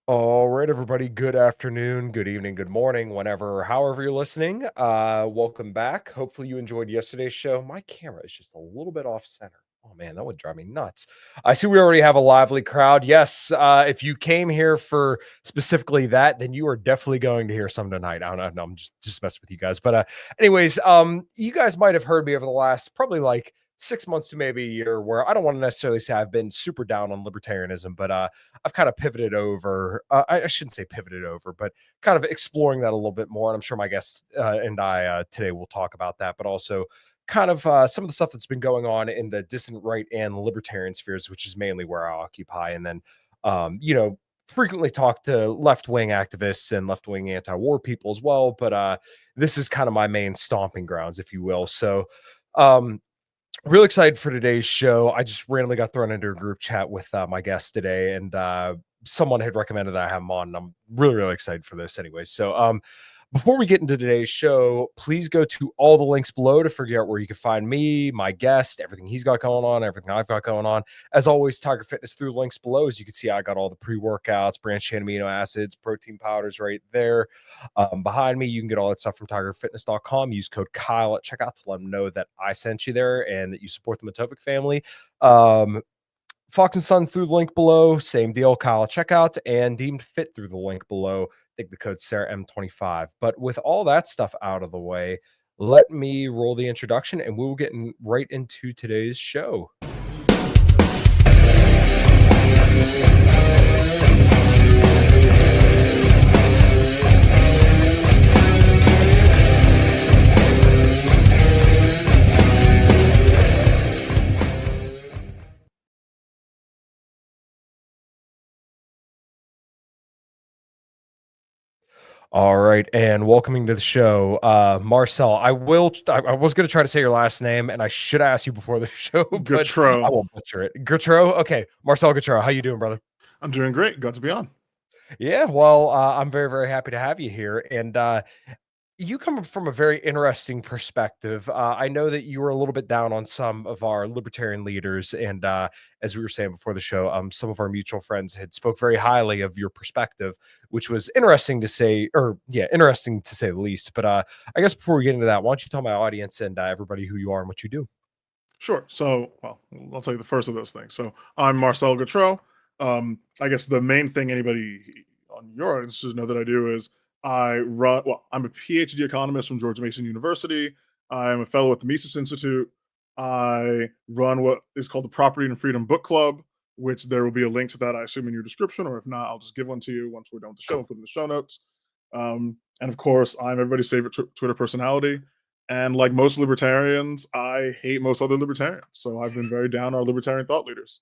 All right, everybody. Good afternoon, good evening, good morning, whenever, however you're listening. Welcome back. Hopefully, you enjoyed yesterday's show. My camera is just a little bit off center. Oh man, that would drive me nuts. I see we already have a lively crowd. Yes, if you came here for specifically that, then you are definitely going to hear some tonight. I don't know. No, I'm just messing with you guys. But anyways, you guys might have heard me over the last probably like 6 months to maybe a year, where I don't want to necessarily say I've been super down on libertarianism, but I've kind of pivoted over. I shouldn't say pivoted over, but kind of exploring that a little bit more. And I'm sure my guest and I today will talk about that, but also kind of some of the stuff that's been going on in the dissident right and libertarian spheres, which is mainly where I occupy. And then, frequently talk to left wing activists and left wing anti war people as well. But this is kind of my main stomping grounds, if you will. So, um, real excited for today's show. I just randomly got thrown into a group chat with my guest today, and someone had recommended that I have him on. And I'm really, really excited for this, anyway. So, before we get into today's show, please go to all the links below to figure out where you can find me, my guest, everything he's got going on, everything I've got going on. As always, Tiger Fitness through the links below. As you can see, I got all the pre-workouts, branched chain amino acids, protein powders right there. Behind me, you can get all that stuff from tigerfitness.com. Use code Kyle at checkout to let them know that I sent you there and that you support the Matovic family. Fox and Sons through the link below. Same deal, Kyle at checkout, and Deemed Fit through the link below. Take the code SarahM25. But with all that stuff out of the way, let me roll the introduction and we'll get right into today's show. All right, and welcoming to the show, Marcel. I was going to try to say your last name, and I should ask you before the show, but I Gautreau. won't butcher it. Gautreau. Okay, Marcel Gautreau. How you doing, brother? I'm doing great. Glad to be on. Yeah, well, I'm very, very happy to have you here, and you come from a very interesting perspective. I know that you were a little bit down on some of our libertarian leaders, and as we were saying before the show, some of our mutual friends had spoke very highly of your perspective, which was interesting to say, or yeah, interesting to say the least. But I guess before we get into that, why don't you tell my audience and everybody who you are and what you do? Sure. So, well, I'll tell you the first of those things. So, I'm Marcel Gautreau. I guess the main thing anybody on your audience should know that I do is I run, well, I'm a PhD economist from George Mason University. I'm a fellow at the Mises Institute. I run what is called the Property and Freedom Book Club, which there will be a link to that, I assume, in your description, or if not, I'll just give one to you once we're done with the show Cool. and put it in the show notes. And of course, I'm everybody's favorite Twitter personality. And like most libertarians, I hate most other libertarians. So I've been very down our libertarian thought leaders.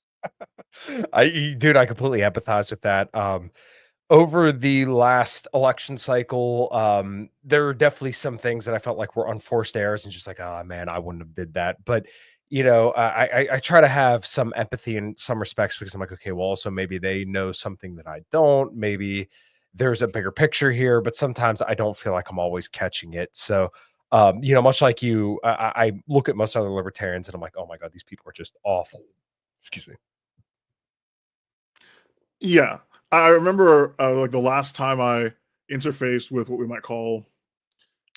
Dude, I completely empathize with that. Over the last election cycle, there were definitely some things that I felt like were unforced errors and just like, oh man, I wouldn't have did that. But I try to have some empathy in some respects because I'm like, okay, well, also maybe they know something that I don't. Maybe there's a bigger picture here, but sometimes I don't feel like I'm always catching it. So, much like you, I look at most other libertarians and I'm like, oh my god, these people are just awful. Excuse me. Yeah. I remember like the last time I interfaced with what we might call,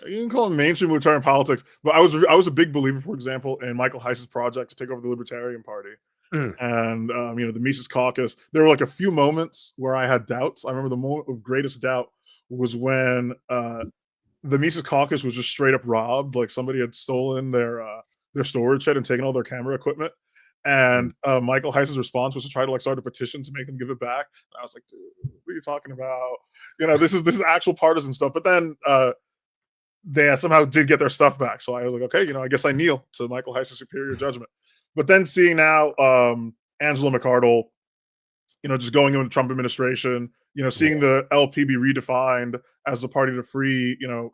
you can call it mainstream libertarian politics, but I was a big believer, for example, in Michael Heiss's project to take over the Libertarian Party. Mm. And the Mises Caucus. There were like a few moments where I had doubts. I remember the moment of greatest doubt was when the Mises Caucus was just straight up robbed. Like somebody had stolen their storage shed and taken all their camera equipment. Mm. And Michael Heiss's response was to try to like start a petition to make them give it back. And I was like, dude, what are you talking about? This is actual partisan stuff. But then they somehow did get their stuff back. So I was like, okay, I guess I kneel to Michael Heiss's superior judgment. But then seeing now Angela McArdle, just going into the Trump administration, seeing Yeah. the LP be redefined as the party to free, to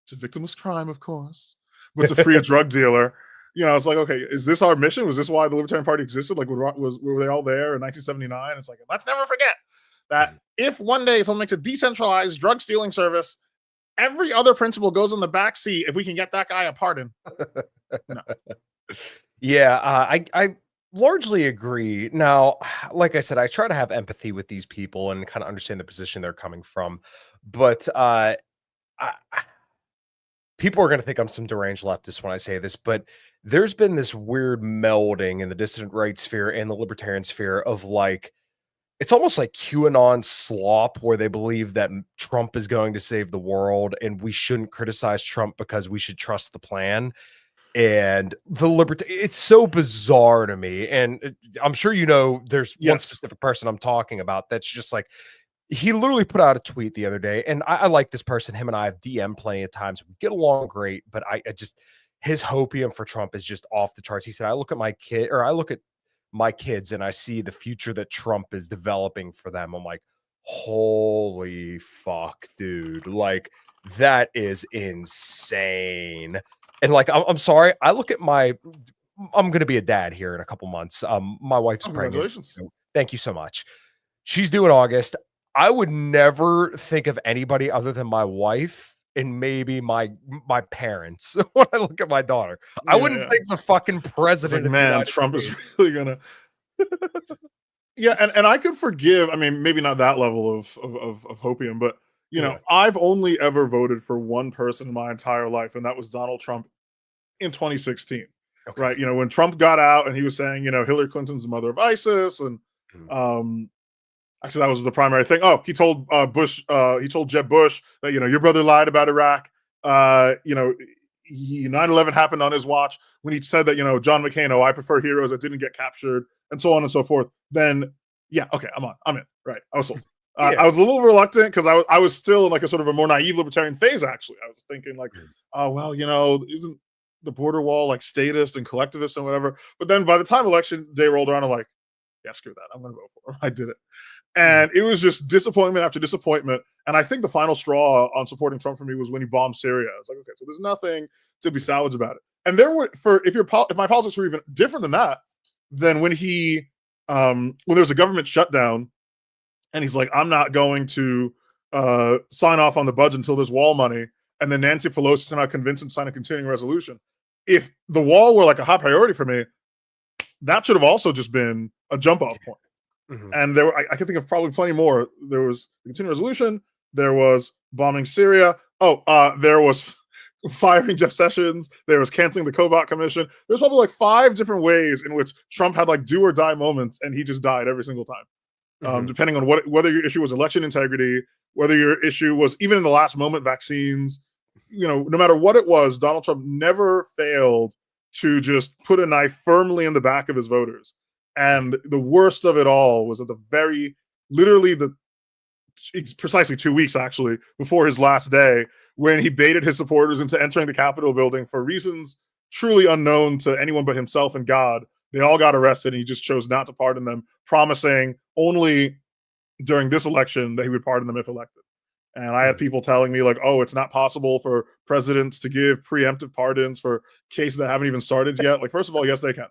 victimless crime, of course, but to free a drug dealer. It's like, okay, is this our mission? Was this why the Libertarian Party existed? Like, were they all there in 1979? It's like, let's never forget that if one day someone makes a decentralized drug stealing service, every other principle goes in the back seat if we can get that guy a pardon. No. Yeah, I largely agree. Now, like I said, I try to have empathy with these people and kind of understand the position they're coming from. But I, people are going to think I'm some deranged leftist when I say this, but there's been this weird melding in the dissident right sphere and the libertarian sphere of like, it's almost like QAnon slop where they believe that Trump is going to save the world and we shouldn't criticize Trump because we should trust the plan. And the it's so bizarre to me. And I'm sure you know there's one Yes. specific person I'm talking about that's just like, he literally put out a tweet the other day, and I like this person. Him and I have DM plenty of times. We get along great, but I just his hopium for Trump is just off the charts. He said, I look at my kids and I see the future that Trump is developing for them. I'm like, holy fuck, dude. Like, that is insane. And like, I'm sorry, I look at I'm gonna be a dad here in a couple months. My wife's Oh, pregnant. congratulations. So thank you so much. She's due in August. I would never think of anybody other than my wife and maybe my parents when I look at my daughter. I Yeah, wouldn't yeah. think the fucking It's like, president of the man, United Trump is States. really gonna. Yeah, and I could forgive. I mean, maybe not that level of hopium, but Yeah. I've only ever voted for one person in my entire life, and that was Donald Trump in 2016. Okay. Right? When Trump got out and he was saying, Hillary Clinton's the mother of ISIS, and Mhm. um, actually that was the primary thing. Oh, he told he told Jeb Bush that your brother lied about Iraq. 9/11 happened on his watch when he said that John McCain, oh, I prefer heroes that didn't get captured, and so on and so forth. Then yeah, okay, I'm in. Right, I was sold. Yeah. I was a little reluctant because I was still in like a sort of a more naive libertarian phase. Actually, I was thinking like, Mhm. oh well, isn't the border wall like statist and collectivist and whatever? But then by the time election day rolled around, I'm like, yeah, screw that. I'm going to vote for him. I did it. Mhm. And it was just disappointment after disappointment. And I think the final straw on supporting Trump for me was when he bombed Syria. I was like, okay, so there's nothing to be salvaged about it. And there were, if my politics were even different than that, then when when there was a government shutdown, and he's like, I'm not going to sign off on the budget until there's wall money. And then Nancy Pelosi somehow convinced him to sign a continuing resolution. If the wall were like a high priority for me, that should have also just been a jump off point. Mhm. And I can think of probably plenty more. There was the continuing resolution. There was bombing Syria. Oh, there was firing Jeff Sessions. There was canceling the Kobach Commission. There's probably like 5 different ways in which Trump had like do or die moments, and he just died every single time. Mhm. Depending on whether your issue was election integrity, whether your issue was even in the last moment vaccines, no matter what it was, Donald Trump never failed to just put a knife firmly in the back of his voters. And the worst of it all was at the literally precisely 2 weeks actually before his last day, when he baited his supporters into entering the Capitol building for reasons truly unknown to anyone but himself and God. They all got arrested, and he just chose not to pardon them, promising only during this election that he would pardon them if elected. And I had Mhm. people telling me like, "Oh, it's not possible for presidents to give preemptive pardons for cases that haven't even started yet." Like, first of all, yes, they can.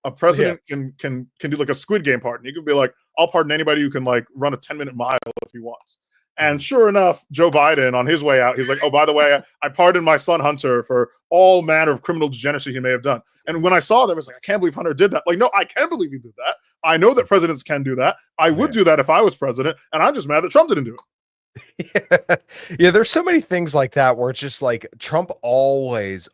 A Yeah. president can do like a Squid Game pardon. He can be like, "I'll pardon anybody who can like run a 10-minute mile if he wants." And Mhm. sure enough, Joe Biden on his way out, he's like, "Oh, by the way, I pardoned my son Hunter for all manner of criminal degeneracy he may have done." And when I saw that, I was like, "I can't believe Hunter did that." Like, no, I can believe he did that. I know that presidents can do that. I would Yeah. do that if I was president, and I'm just mad that Trump didn't do it. Yeah. Yeah, there's so many things like that where it's just like Trump always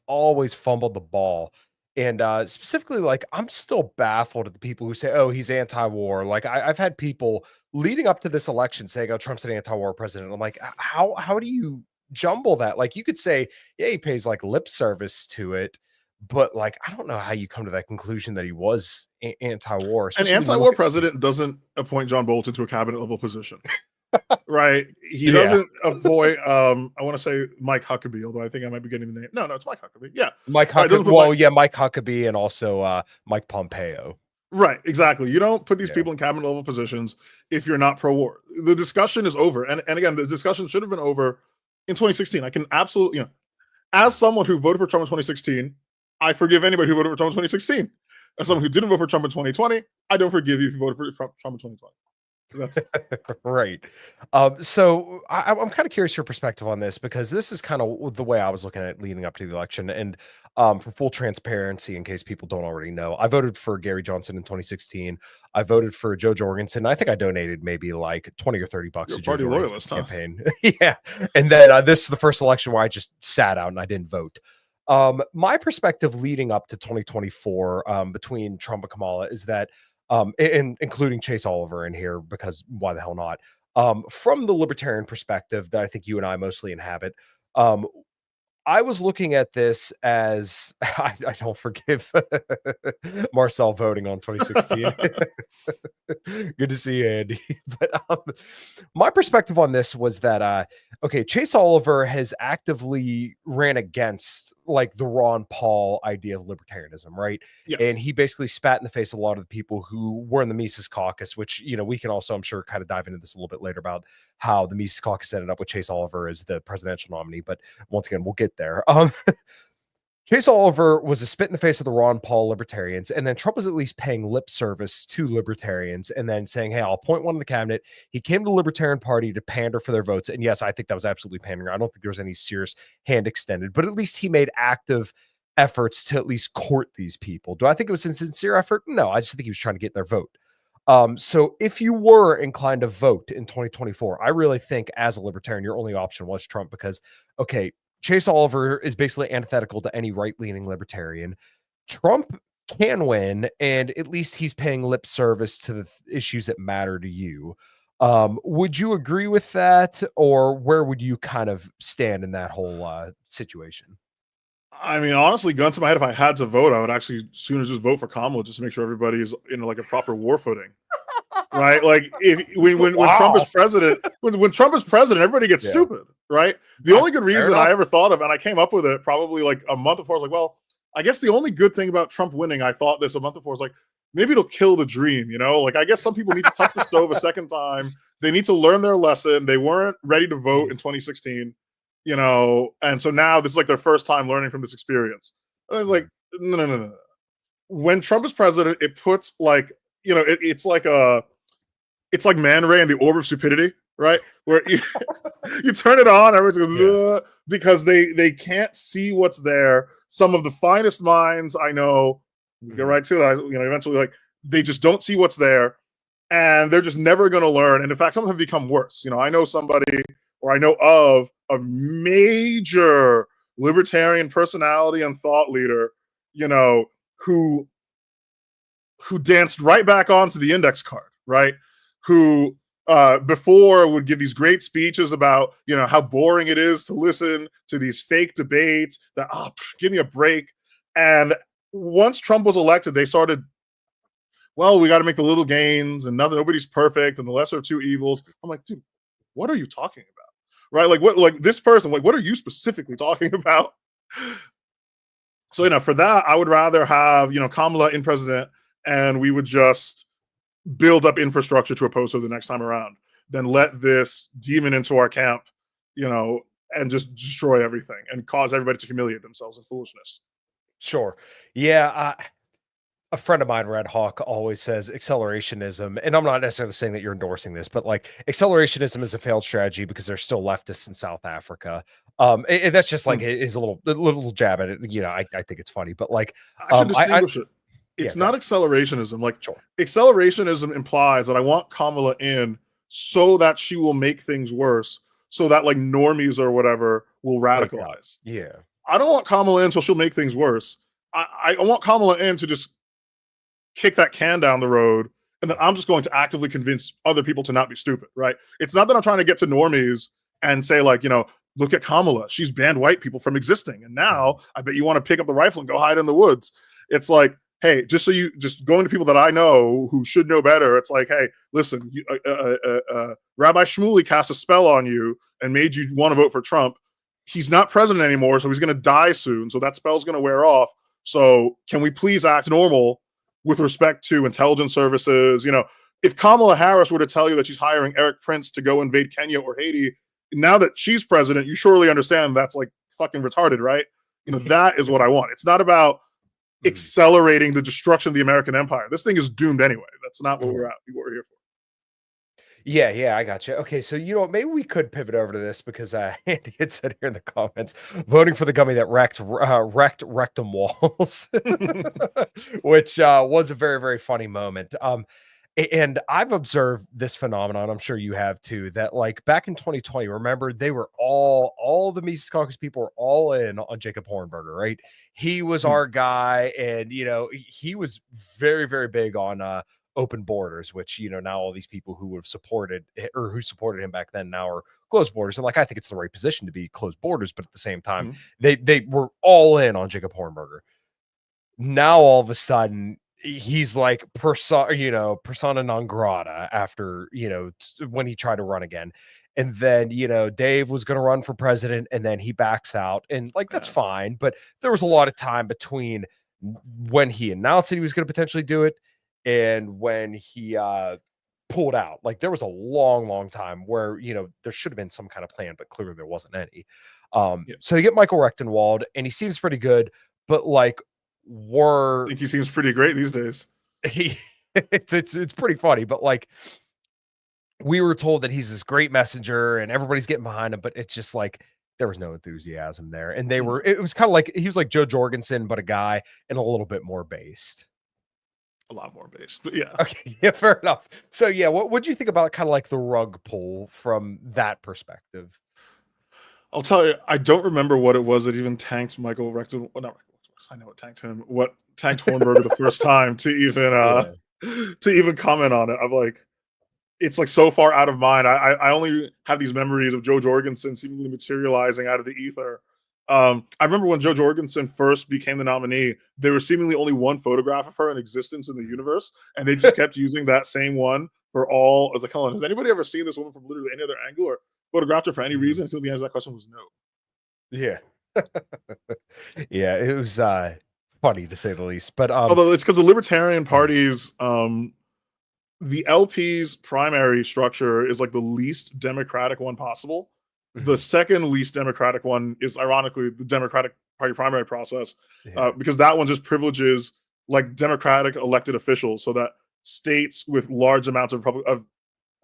fumbled the ball. And specifically, like, I'm still baffled at the people who say, oh, he's anti-war. Like, I've had people leading up to this election saying, oh, Trump's an anti-war president. I'm like, how do you jumble that? Like, you could say, yeah, he pays like lip service to it, but like, I don't know how you come to that conclusion that he was anti-war, An especially when you anti-war look at president doesn't appoint John Bolton to a cabinet level position, right? He yeah. doesn't appoint. I want to say Mike Huckabee, although I think I might be getting the name. No, it's Mike Huckabee. Yeah, Mike right. Doesn't Huckabee, put Mike. well, yeah, Mike Huckabee and also, Mike Pompeo. Right, exactly. You don't put these Yeah. people in cabinet level positions if you're not pro-war. The discussion is over, and again, the discussion should have been over in 2016. I can absolutely, as someone who voted for Trump in 2016, I forgive anybody who voted for Trump in 2016. As someone who didn't vote for Trump in 2020, I don't forgive you if you voted for Trump in 2020. That's Right. So I'm kind of curious your perspective on this because this is kind of the way I was looking at it leading up to the election. And for full transparency, in case people don't already know, I voted for Gary Johnson in 2016. I voted for Joe Jorgensen. I think I donated maybe like 20 or 30 bucks you're a to Joe party Jorgensen's loyalist, huh? campaign. Yeah. And then this is the first election where I just sat out and I didn't vote. My perspective leading up to 2024 between Trump and Kamala is that and including Chase Oliver in here because why the hell not? From the libertarian perspective that I think you and I mostly inhabit, um, I was looking at this as I don't forgive Marcel voting on 2016. Good to see you, Andy. But my perspective on this was that okay, Chase Oliver has actively ran against like the Ron Paul idea of libertarianism, right? Yes. And he basically spat in the face of a lot of the people who were in the Mises Caucus, which we can also, I'm sure, kind of dive into this a little bit later about how the Mises Caucus ended up with Chase Oliver as the presidential nominee. But once again, we'll get there. Chase Oliver was a spit in the face of the Ron Paul libertarians, and then Trump was at least paying lip service to libertarians and then saying, hey, I'll appoint one in the cabinet. He came to the Libertarian Party to pander for their votes. And yes, I think that was absolutely pandering. I don't think there was any serious hand extended, but at least he made active efforts to at least court these people. Do I think it was a sincere effort? No, I just think he was trying to get their vote. So if you were inclined to vote in 2024, I really think as a libertarian, your only option was Trump because, okay, Chase Oliver is basically antithetical to any right-leaning libertarian. Trump can win, and at least he's paying lip service to the issues that matter to you. Would you agree with that, or where would you kind of stand in that whole situation? I mean, honestly, gun to my head, if I had to vote, I would actually sooner just vote for Kamala just to make sure everybody is in like a proper war footing. Right? Like if when Trump is Wow. president, when Trump is president, everybody gets Yeah. stupid, right? The only good Fair reason enough. I ever thought of, and I came up with it probably like a month before, I was like, well, I guess the only good thing about Trump winning, I thought this a month before, was like, maybe it'll kill the dream, you know? Like I guess some people need to touch the stove a second time. They need to learn their lesson. They weren't ready to vote in 2016, you know, and so now this is like their first time learning from this experience. I was like, no, no, no, no. When Trump is president, it puts like, you know, it's like Man Ray in the Orb of Stupidity, right? Where you turn it on, everyone's goes, Yeah. because they can't see what's there. Some of the finest minds I know, we get Mhm. right to that, you know, eventually like they just don't see what's there and they're just never going to learn. And in fact, some of them have become worse. You know, I know somebody or I know of a major libertarian personality and thought leader, you know, who danced right back onto the index card, right? Who before would give these great speeches about, you know, how boring it is to listen to these fake debates, that, give me a break. And once Trump was elected, they started, well, we got to make the little gains and nobody's perfect and the lesser of two evils. I'm like, dude, what are you talking about? Right? Like what, like this person, like, what are you specifically talking about? So, you know, for that, I would rather have, you know, Kamala in president and we would just build up infrastructure to oppose her the next time around than let this demon into our camp, you know, and just destroy everything and cause everybody to humiliate themselves in foolishness. Sure. Yeah. A friend of mine, Red Hawk, always says accelerationism, and I'm not necessarily saying that you're endorsing this, but like accelerationism is a failed strategy because there's still leftists in South Africa. And that's just like Hmm. is a little jab at it. I think it's funny, but like, I should I distinguish it. yeah, It's go not ahead. accelerationism. Like Sure. accelerationism implies that I want Kamala in so that she will make things worse, so that like normies or whatever will Wake up. radicalize. Yeah. I don't want Kamala in so she'll make things worse. I want Kamala in to just kick that can down the road, and then I'm just going to actively convince other people to not be stupid, right? It's not that I'm trying to get to normies and say, like, you know, look at Kamala. She's banned white people from existing. And now Mhm. I bet you want to pick up the rifle and go hide in the woods. It's like, hey, just so you just going to people that I know who should know better. It's like, hey, listen, Rabbi Shmuley cast a spell on you and made you want to vote for Trump. He's not president anymore, so he's going to die soon. So that spell's going to wear off. So can we please act normal with respect to intelligence services? You know, if Kamala Harris were to tell you that she's hiring Eric Prince to go invade Kenya or Haiti, now that she's president, you surely understand that's like fucking retarded, right? You know, that is what I want. It's not about Mhm. accelerating the destruction of the American empire. This thing is doomed anyway. That's not what Right. we're here for. Yeah, I got you. Okay, so you know what? Maybe we could pivot over to this because Andy had said here in the comments, voting for the gummy that wrecked rectum walls, which was a very very funny moment. And I've observed this phenomenon. I'm sure you have too. That like back in 2020, remember they were all the Mises Caucus people were all in on Jacob Hornberger, right? He was Hmm. our guy, and you know he was very very big on open borders, which you know now all these people who have supported or who supported him back then now are closed borders. And like I think it's the right position to be closed borders, but at the same time, Hmm. they were all in on Jacob Hornberger. Now all of a sudden he's like persona non grata after when he tried to run again. And then Dave was going to run for president and then he backs out, and like that's Yeah. fine, but there was a lot of time between when he announced that he was going to potentially do it and when he pulled out. Like there was a long time where there should have been some kind of plan, but clearly there wasn't any. Yeah. So they get Michael Rechtenwald and he seems pretty good, but like I were think he seems pretty great these days. he it's pretty funny, but like we were told that he's this great messenger and everybody's getting behind him, but it's just like there was no enthusiasm there. And No, it was kind of like he was like Joe Jorgensen, but a guy and a little bit more based. a lot more based, but yeah. Okay, yeah, fair enough. So yeah, what do you think about kind of like the rug pull from that perspective? I'll tell you, I don't remember what it was that even tanked Michael Rector. Well, not Michael, I know what tanked him. What tanked Hornberger the first time Yeah. to even comment on it. I'm like, it's like so far out of mind. I only have these memories of Joe Jorgensen seemingly materializing out of the ether. I remember when Joe Jorgensen first became the nominee, there was seemingly only one photograph of her in existence in the universe, and they just kept using that same one for all. I was like, hold on, has anybody ever seen this woman from literally any other angle or photographed her for any Mhm. reason? So the answer to that question was no. Yeah. Yeah, it was funny to say the least. But Although it's because the Libertarian mhm, Party's the LP's primary structure is like the least democratic one possible. The mhm, second least democratic one is ironically the Democratic Party primary process, yeah. because that one just privileges like Democratic elected officials, so that states with large amounts of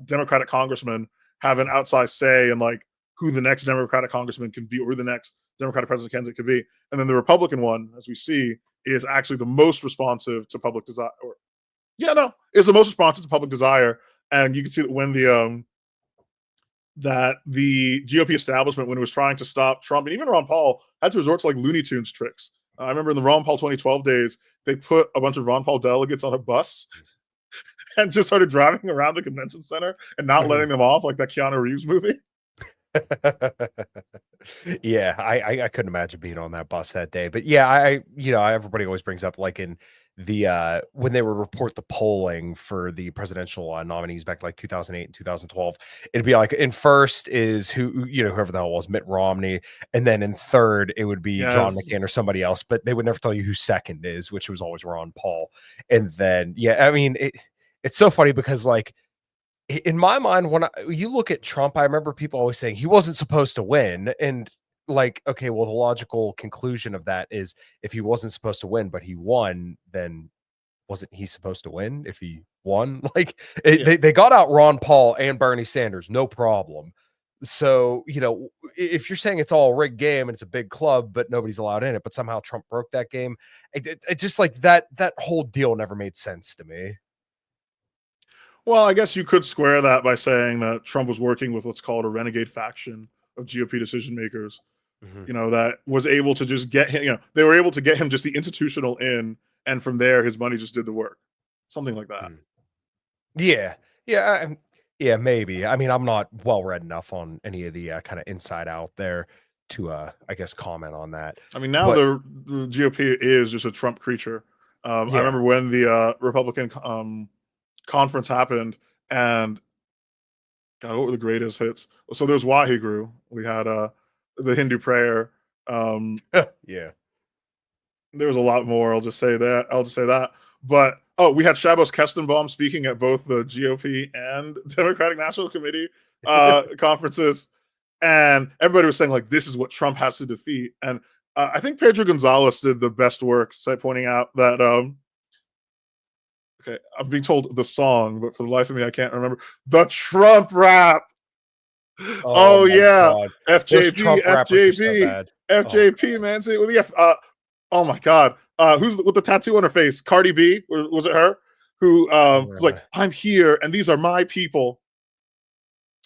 Democratic congressmen have an outsized say in like who the next Democratic congressman can be or who the next Democratic president candidate could be. And then the Republican one, as we see, is actually the most responsive to public desire. Or yeah, no, is the most responsive to public desire. And you can see that when the GOP establishment, when it was trying to stop Trump and even Ron Paul, had to resort to like Looney Tunes tricks. I remember in the Ron Paul 2012 days, they put a bunch of Ron Paul delegates on a bus and just started driving around the convention center and not letting Mhm. them off like that Keanu Reeves movie. Yeah, I couldn't imagine being on that bus that day. But yeah, everybody always brings up like in the when they would report the polling for the presidential nominees back like 2008 and 2012, it'd be like in first is whoever the hell it was, Mitt Romney, and then in third it would be John Yes. McCain or somebody else, but they would never tell you who second is, which was always Ron Paul. And then yeah, I mean it's so funny because like in my mind, when you look at Trump, I remember people always saying he wasn't supposed to win. And like, okay, well, the logical conclusion of that is if he wasn't supposed to win, but he won, then wasn't he supposed to win if he won? Like Yeah. they got out Ron Paul and Bernie Sanders, no problem. So, if you're saying it's all a rigged game and it's a big club, but nobody's allowed in it, but somehow Trump broke that game, it just like that whole deal never made sense to me. Well, I guess you could square that by saying that Trump was working with what's called a renegade faction of GOP decision makers, Mhm. that was able to just get him, they were able to get him just the institutional in, and from there, his money just did the work. Something like that. Mhm. Yeah. Yeah, yeah, maybe. I mean, I'm not well read enough on any of the, kinda inside out there to, I guess, comment on that. I mean, now But the GOP is just a Trump creature. I yeah. remember when the Republican conference happened, and God, what were the greatest hits? So there's Waheguru. We had the Hindu prayer. Um, Yeah. there was a lot more. I'll just say that. I'll just say that. But oh, we had Shabbos Kestenbaum speaking at both the GOP and Democratic National Committee conferences, and everybody was saying like, "This is what Trump has to defeat." And I think Pedro Gonzalez did the best work, pointing out that Okay, I'm being told the song, but for the life of me, I can't remember the Trump rap. Oh Oh my yeah, god. Those FJB, Trump rappers are so FJB, bad. Oh FJP, man. See, with the F. Oh my god, who's with the tattoo on her face? Cardi B, was it her? Who was like, god. "I'm here, and these are my people."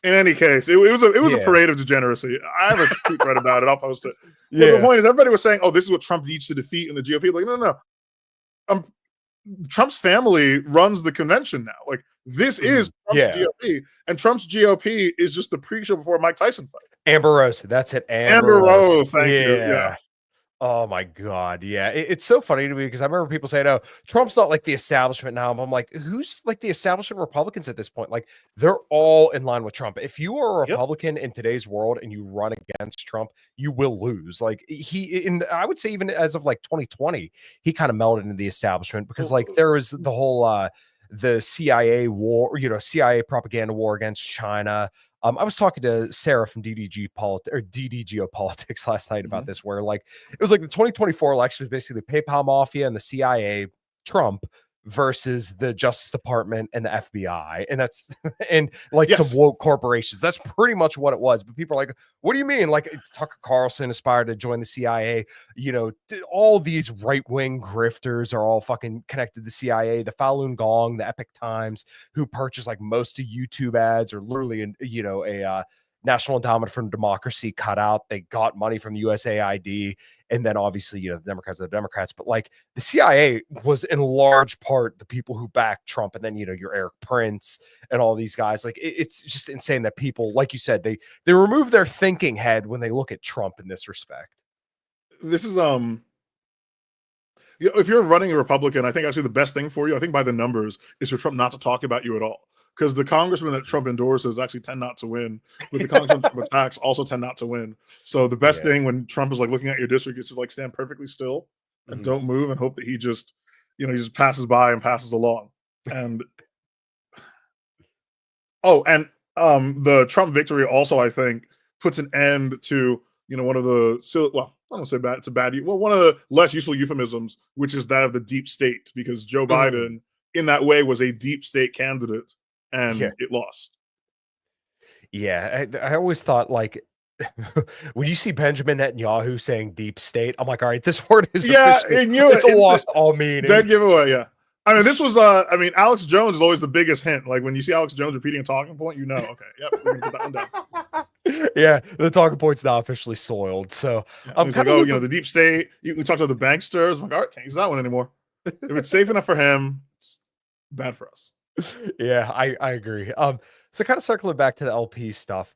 In any case, it was a Yeah. parade of degeneracy. I have a tweet thread about it. I'll post it. But the Yeah. point is, everybody was saying, "Oh, this is what Trump needs to defeat in the GOP." Like, no, no, no. Um, Trump's family runs the convention now. Like, this is Trump's Yeah. GOP, and Trump's GOP is just the pre-show before Mike Tyson fight. Amber Rose. That's it. Amber Amber Rose. Rose, thank you. Yeah. Yeah. Oh my god, yeah. It's so funny to me because I remember people saying, "Oh, Trump's not like the establishment now." I'm like, who's like the establishment Republicans at this point? Like, they're all in line with Trump. If you are a Yep. Republican in today's world and you run against Trump, you will lose. Like I would say even as of like 2020, he kind of melded into the establishment because like there was the whole the CIA war, CIA propaganda war against China. I was talking to Sarah from DDG or DD Geopolitics last night about this, where like it was like the 2024 election was basically the PayPal mafia and the CIA, Trump versus the Justice Department and the FBI, and that's and like some Yes. woke corporations. That's pretty much what it was. But people are like, "What do you mean?" Like Tucker Carlson aspired to join the CIA. All these right wing grifters are all fucking connected to the CIA. The Falun Gong, the Epic Times, who purchase like most of YouTube ads, or literally, a National Endowment for Democracy cutout. They got money from the USAID, and then obviously, the Democrats are the Democrats. But like the CIA was in large part the people who backed Trump, and then your Eric Prince and all these guys. Like it's just insane that people, like you said, they remove their thinking head when they look at Trump in this respect. This is if you're running a Republican, I think actually the best thing for you, I think by the numbers, is for Trump not to talk about you at all. Because the congressmen that Trump endorses actually tend not to win, but the congressmen Trump attacks also tend not to win. So the best thing when Trump is like looking at your district is to like stand perfectly still and don't move and hope that he just, he just passes by and passes along. And the Trump victory also, I think, puts an end to one of the I don't say bad. It's a bad. Well, one of the less useful euphemisms, which is that of the deep state, because Joe Biden, in that way, was a deep state candidate, and it lost. Yeah, I always thought like when you see Benjamin Netanyahu saying deep state, I'm like, all right, this word is officially, it's lost all meaning. Dead giveaway, yeah. I mean, this was Alex Jones is always the biggest hint. Like when you see Alex Jones repeating a talking point, okay, yep, we're gonna put that one down. Yeah, the talking point's now officially soiled. So I'm like, the deep state. We talked about the banksters. I'm like, all right, can't use that one anymore. If it's safe enough for him, it's bad for us. Yeah, I agree. So kind of circling back to the LP stuff.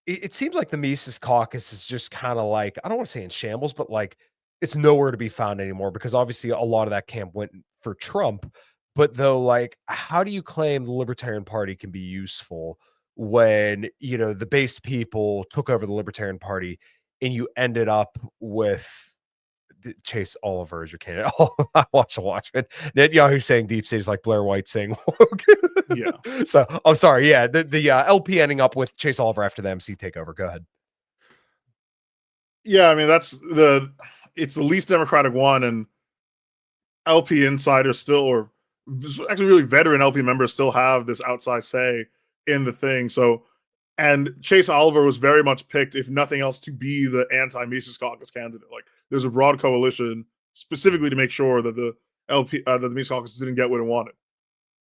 It seems like the Mises Caucus is just kind of like, I don't want to say in shambles, but like it's nowhere to be found anymore because obviously a lot of that camp went for Trump. But though, like, how do you claim the Libertarian Party can be useful when the based people took over the Libertarian Party and you ended up with Chase Oliver as your candidate? Oh, I watch Watchmen. Netanyahu saying deep state is like Blair White saying woke. Yeah. So I'm sorry. Yeah, the LP ending up with Chase Oliver after the MC takeover. Go ahead. Yeah, I mean it's the least democratic one, and LP insiders still, or actually really veteran LP members still have this outside say in the thing. So, and Chase Oliver was very much picked, if nothing else, to be the anti-Mises Caucus candidate. Like, there's a broad coalition specifically to make sure that the Mises Caucus didn't get what it wanted.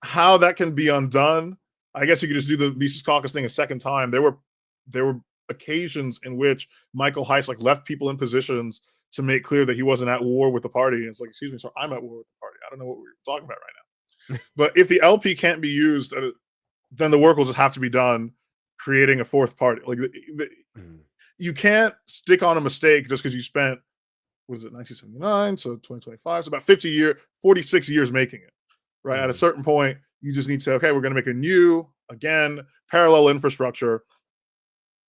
How that can be undone, I guess you could just do the Mises Caucus thing a second time. There were occasions in which Michael Heiss left people in positions to make clear that he wasn't at war with the party. And it's like, excuse me, sir, I'm at war with the party. I don't know what we're talking about right now. But if the LP can't be used, then the work will just have to be done creating a fourth party. Like you can't stick on a mistake just because you spent, what is it, 1979, so 2025, so about 46 years making it. Right. At a certain point, you just need to say, okay, we're going to make a new, again, parallel infrastructure.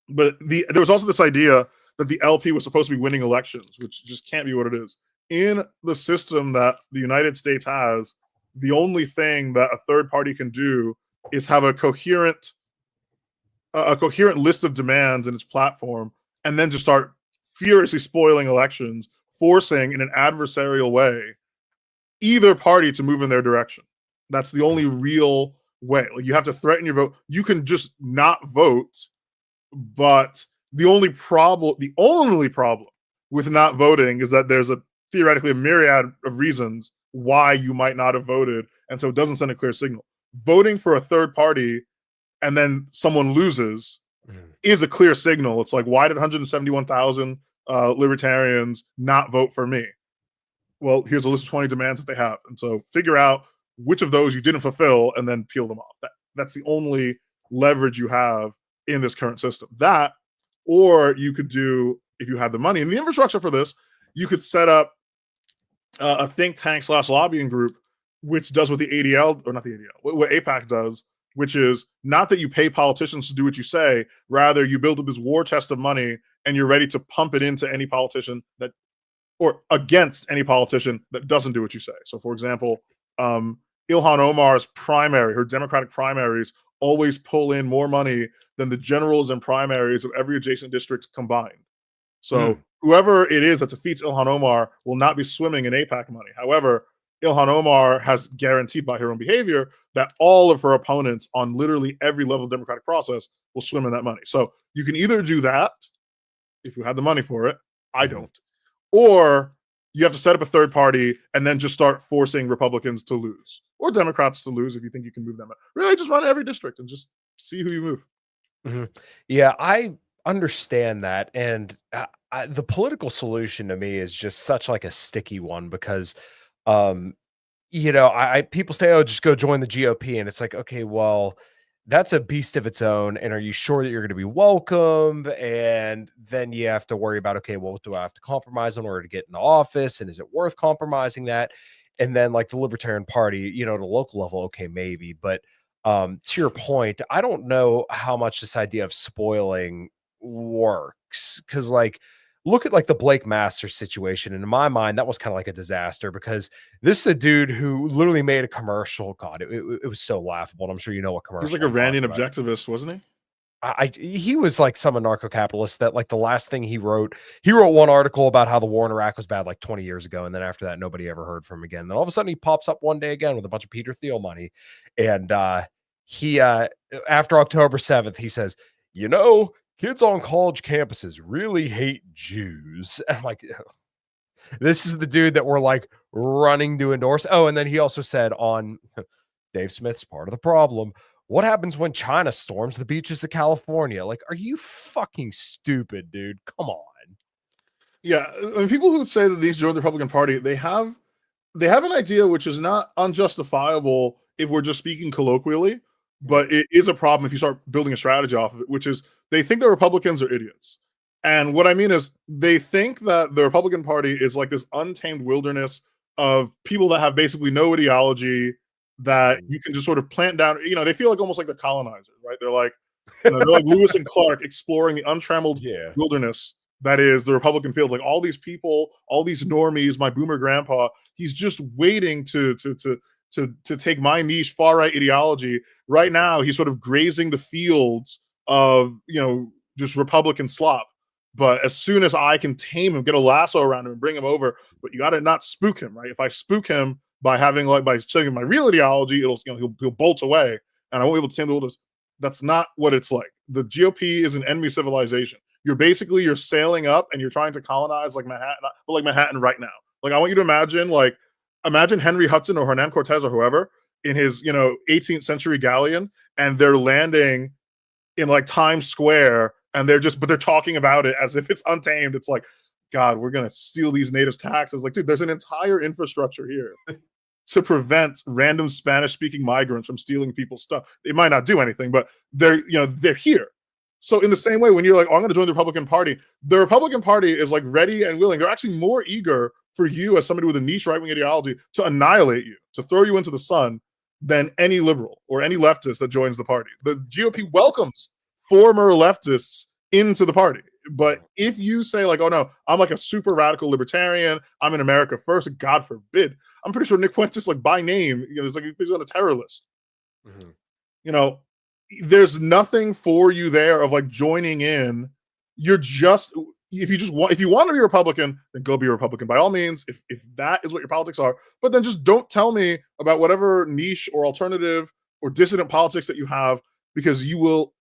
But there was also this idea that the LP was supposed to be winning elections, which just can't be what it is. In the system that the United States has, the only thing that a third party can do is have a coherent list of demands in its platform, and then just start furiously spoiling elections, forcing in an adversarial way either party to move in their direction. That's the only real way. Like, you have to threaten your vote. You can just not vote, but the only problem with not voting is that there's theoretically a myriad of reasons why you might not have voted, and so it doesn't send a clear signal. Voting for a third party and then someone loses is a clear signal. It's like, why did 171,000 libertarians not vote for me? Well, here's a list of 20 demands that they have, and so figure out which of those you didn't fulfill and then peel them off. That's the only leverage you have in this current system. That, or you could do, if you had the money and the infrastructure for this, you could set up a think tank / lobbying group, which does what the ADL, or not the ADL, what AIPAC does, which is not that you pay politicians to do what you say, rather you build up this war chest of money and you're ready to pump it into any politician that, or against any politician that doesn't do what you say. So, for example, Ilhan Omar's primary, her Democratic primaries, always pull in more money than the generals and primaries of every adjacent district combined. So whoever it is that defeats Ilhan Omar will not be swimming in AIPAC money. However, Ilhan Omar has guaranteed by her own behavior that all of her opponents on literally every level of the democratic process will swim in that money. So you can either do that if you have the money for it. I don't. Or you have to set up a third party and then just start forcing Republicans to lose, or Democrats to lose if you think you can move them. Really, just run every district and just see who you move. Yeah, I understand that, and the political solution to me is just such like a sticky one because, people say, "Oh, just go join the GOP," and it's like, okay, well, that's a beast of its own. And are you sure that you're going to be welcomed? And then you have to worry about, okay, well, what do I have to compromise in order to get in the office? And is it worth compromising that? And then like the Libertarian Party, at a local level, okay, maybe. But to your point, I don't know how much this idea of spoiling works. Cause like, look at like the Blake Masters situation. And in my mind, that was kind of like a disaster because this is a dude who literally made a commercial. God, it was so laughable. And I'm sure you know what commercial. He was like a Randian objectivist, wasn't he? He was like some anarcho-capitalist that like the last thing he wrote one article about how the war in Iraq was bad like 20 years ago. And then after that, nobody ever heard from him again. Then all of a sudden he pops up one day again with a bunch of Peter Thiel money. And he after October 7th, he says, kids on college campuses really hate Jews. And I'm like, this is the dude that we're like running to endorse. Oh, and then he also said on Dave Smith's part of the problem, what happens when China storms the beaches of California? Like, are you fucking stupid, dude? Come on. Yeah, I mean, people who say that these join the Republican Party, they have an idea which is not unjustifiable if we're just speaking colloquially, but it is a problem if you start building a strategy off of it, which is they think the Republicans are idiots. And what I mean is they think that the Republican Party is like this untamed wilderness of people that have basically no ideology that you can just sort of plant down. They feel like almost like the colonizers, right? They're like, they're like Lewis and Clark exploring the untrammeled wilderness that is the Republican field. Like all these people, all these normies, my boomer grandpa, he's just waiting to take my niche far right ideology. Right now, he's sort of grazing the fields of just Republican slop. But as soon as I can tame him, get a lasso around him, and bring him over, but you got to not spook him, right? If I spook him by showing him my real ideology, he'll bolt away, and I won't be able to tame the wilderness. That's not what it's like. The GOP is an enemy civilization. You're sailing up and you're trying to colonize like Manhattan, but like Manhattan right now. Like I want you to imagine Henry Hudson or Hernan Cortez or whoever in his 18th century galleon, and they're landing in like Times Square, and they're talking about it as if it's untamed. It's like, God, we're gonna steal these natives' taxes. Like, dude, there's an entire infrastructure here to prevent random Spanish-speaking migrants from stealing people's stuff. It might not do anything, but they're here. So in the same way, when you're like, oh, I'm going to join the Republican Party is like ready and willing. They're actually more eager for you as somebody with a niche right-wing ideology to annihilate you, to throw you into the sun than any liberal or any leftist that joins the party. The GOP welcomes former leftists into the party. But if you say like, oh no, I'm like a super radical libertarian, I'm in America first, God forbid, I'm pretty sure Nick Fuentes, like by name, it's like he's on a terror list. There's nothing for you there of like joining in. if you want to be a Republican, then go be a Republican by all means. If that is what your politics are, but then just don't tell me about whatever niche or alternative or dissident politics that you have, because you will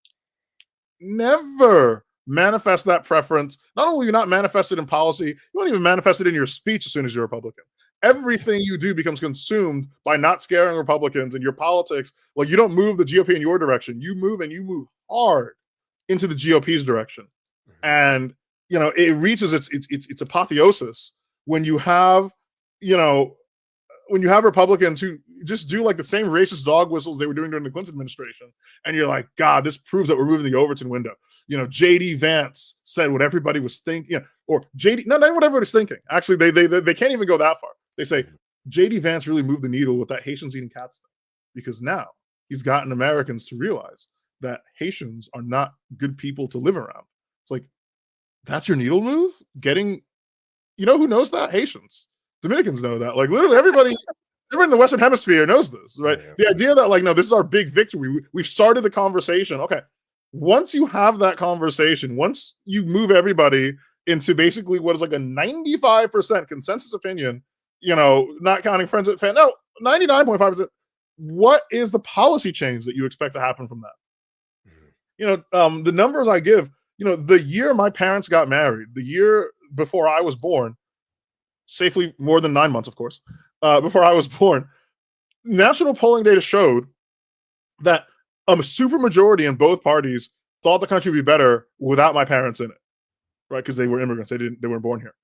never manifest that preference. Not only will you not manifest it in policy, you won't even manifest it in your speech as soon as you're a Republican. Everything you do becomes consumed by not scaring Republicans, and your politics. Like, you don't move the GOP in your direction. You move hard into the GOP's direction. And it reaches its apotheosis when you have Republicans who just do like the same racist dog whistles they were doing during the Clinton administration, and you're like, God, this proves that we're moving the Overton window. JD Vance said what everybody was thinking, or JD, not what everybody's thinking. Actually, they can't even go that far. They say JD Vance really moved the needle with that Haitians eating cats thing, because now he's gotten Americans to realize that Haitians are not good people to live around. It's like, that's your needle move? Who knows that? Haitians. Dominicans know that. Like, literally everybody in the Western Hemisphere knows this, right? Yeah. The idea that, like, no, this is our big victory. We've started the conversation. Okay. Once you have that conversation, once you move everybody into basically what is like a 95% consensus opinion, not counting friends at fan, no, 99.5%. What is the policy change that you expect to happen from that? The numbers I give, the year my parents got married, the year before I was born, safely more than 9 months, of course, before I was born, national polling data showed that a supermajority in both parties thought the country would be better without my parents in it, right? Because they were immigrants. They weren't born here.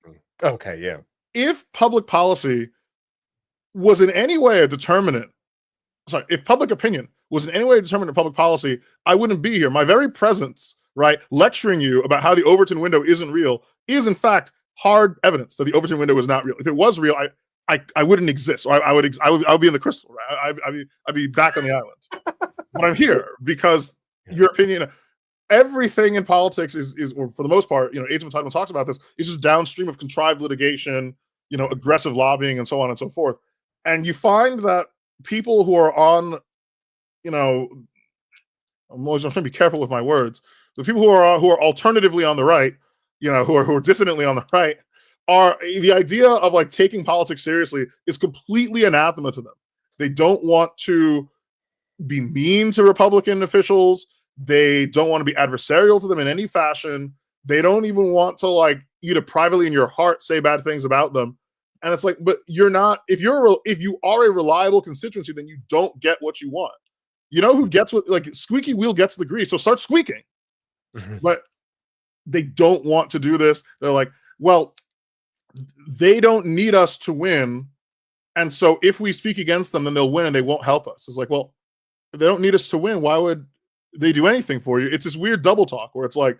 Okay, yeah. If public policy was in any way a determinant, if public opinion was in any way a determinant of public policy, I wouldn't be here. My very presence, right, lecturing you about how the Overton window isn't real, is in fact hard evidence that the Overton window is not real. If it was real, I wouldn't exist. Or I would be in the crystal, right? I'd be back on the island. But I'm here because your opinion, everything in politics is, or for the most part, Age of Entitlement talks about this, is just downstream of contrived litigation, aggressive lobbying, and so on and so forth. And you find that people who are on, I'm trying to be careful with my words. The people who are alternatively on the right, who are dissidently on the right, are the idea of like taking politics seriously is completely anathema to them. They don't want to be mean to Republican officials. They don't want to be adversarial to them in any fashion. They don't even want to, like, you to privately in your heart say bad things about them. And it's like, but you're not, if you are a reliable constituency, then you don't get what you want. Who gets what, like, squeaky wheel gets the grease, so start squeaking. But they don't want to do this. They're like, well, they don't need us to win, and so if we speak against them, then they'll win and they won't help us. It's like, well, if they don't need us to win, why would they do anything for you? It's this weird double talk where it's like,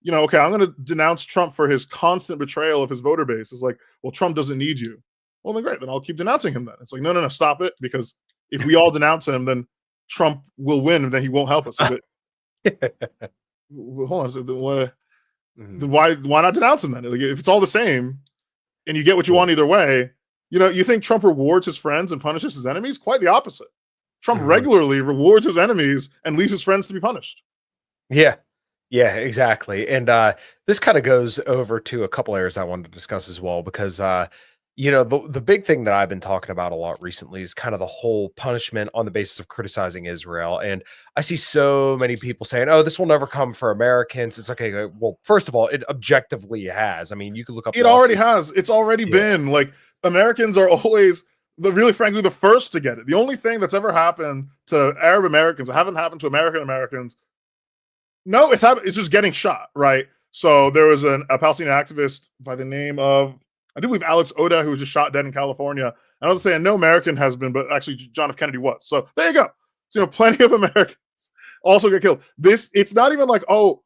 okay, I'm going to denounce Trump for his constant betrayal of his voter base. It's like, well, Trump doesn't need you. Well, then great, then I'll keep denouncing him then. It's like, no, stop it, because if we all denounce him, then Trump will win and then he won't help us. Hold on, why not denounce him then? Like, if it's all the same and you get what you want either way, you think Trump rewards his friends and punishes his enemies? Quite the opposite. Trump regularly rewards his enemies and leaves his friends to be punished. Yeah, exactly. And this kind of goes over to a couple areas I wanted to discuss as well, because the big thing that I've been talking about a lot recently is kind of the whole punishment on the basis of criticizing Israel. And I see so many people saying, oh, this will never come for Americans. It's okay. Well, first of all, it objectively has. I mean, you can look up. It already has. It's already been. Like, Americans are always, really frankly, the first to get it. The only thing that's ever happened to Arab Americans, that haven't happened to American Americans. No, it's just getting shot, right? So there was a Palestinian activist by the name of, I do believe, Alex Oda, who was just shot dead in California. I don't say no American has been, but actually John F. Kennedy was. So there you go. So, plenty of Americans also get killed. It's not even like, oh,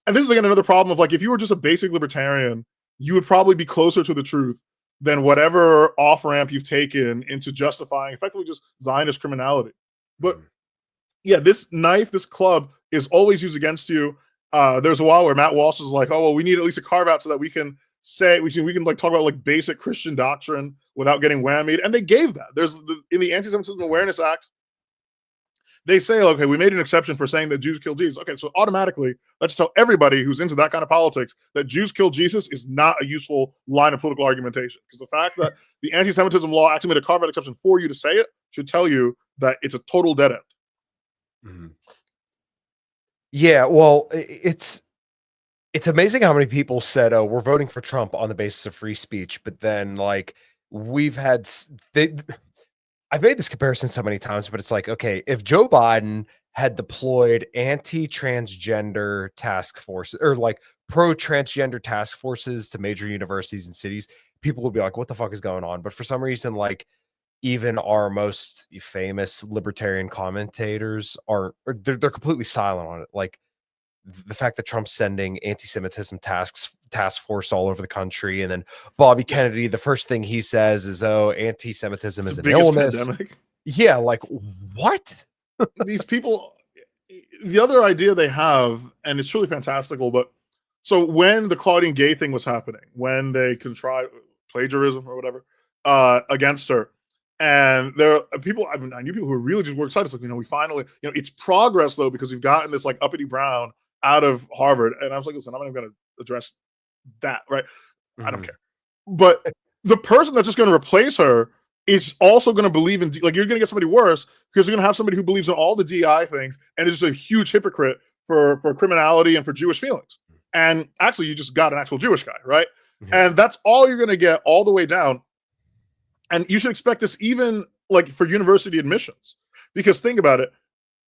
and this is again another problem of, like, if you were just a basic libertarian, you would probably be closer to the truth than whatever off-ramp you've taken into justifying effectively just Zionist criminality. But yeah, this knife, this club is always used against you. There's a while where Matt Walsh was like, oh, well, we need at least a carve out so that we can say, we can like talk about like basic Christian doctrine without getting whammied. And they gave that. There's in the Anti-Semitism Awareness Act, They say, okay, we made an exception for saying that Jews kill Jesus. Okay, so automatically, let's tell everybody who's into that kind of politics that Jews kill Jesus is not a useful line of political argumentation. Because the fact that the anti-Semitism law actually made a carve-out exception for you to say it should tell you that it's a total dead end. Mhm. Yeah, well, it's amazing how many people said, "Oh, we're voting for Trump on the basis of free speech," but then, like, we've had I've made this comparison so many times, but it's like, okay, if Joe Biden had deployed anti-transgender task forces or like pro-transgender task forces to major universities and cities, people would be like, what the fuck is going on? But for some reason, like even our most famous libertarian commentators are or they're completely silent on it. Like the fact that Trump's sending anti-Semitism task force all over the country, and then Bobby Yeah. Kennedy, the first thing he says is, "Oh, anti-Semitism It's is the an biggest illness." pandemic. Yeah, like what? These people, the other idea they have, and it's truly fantastical, but so when the Claudine Gay thing was happening, when they contrived plagiarism or whatever against her, and there are people, I mean, I knew people who really just were excited. It's like, we finally, it's progress though, because we've gotten this like uppity Brown out of Harvard. And I was like, listen, I'm not even going to address that, right? I don't Mhm. care. But the person that's just going to replace her is also going to believe in, like, you're going to get somebody worse because you're going to have somebody who believes in all the DI things and is just a huge hypocrite for criminality and for Jewish feelings. And actually, you just got an actual Jewish guy, right? Yeah. And that's all you're going to get all the way down. And you should expect this even like for university admissions, because think about it.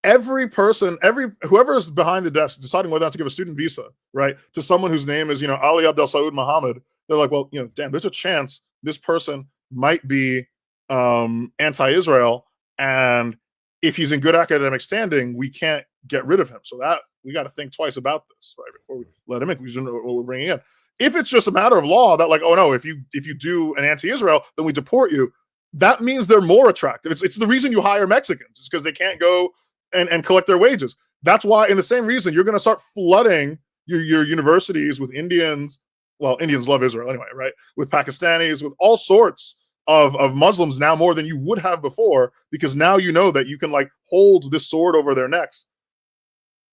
Every person, whoever is behind the desk deciding whether or not to give a student visa, right, to someone whose name is, Ali Abdel Saud Muhammad, they're like, well, damn, there's a chance this person might be anti-Israel, and if he's in good academic standing, we can't get rid of him. So that we got to think twice about this, right, before we let him in. We know what we're bringing in. If it's just a matter of law that, like, oh no, if you do an anti-Israel, then we deport you. That means they're more attractive. It's the reason you hire Mexicans. It's because they can't go and collect their wages. That's why, in the same reason, you're going to start flooding your universities with Indians. Well, Indians love Israel anyway, right? With Pakistanis, with all sorts of Muslims now, more than you would have before, because now you know that you can like hold this sword over their necks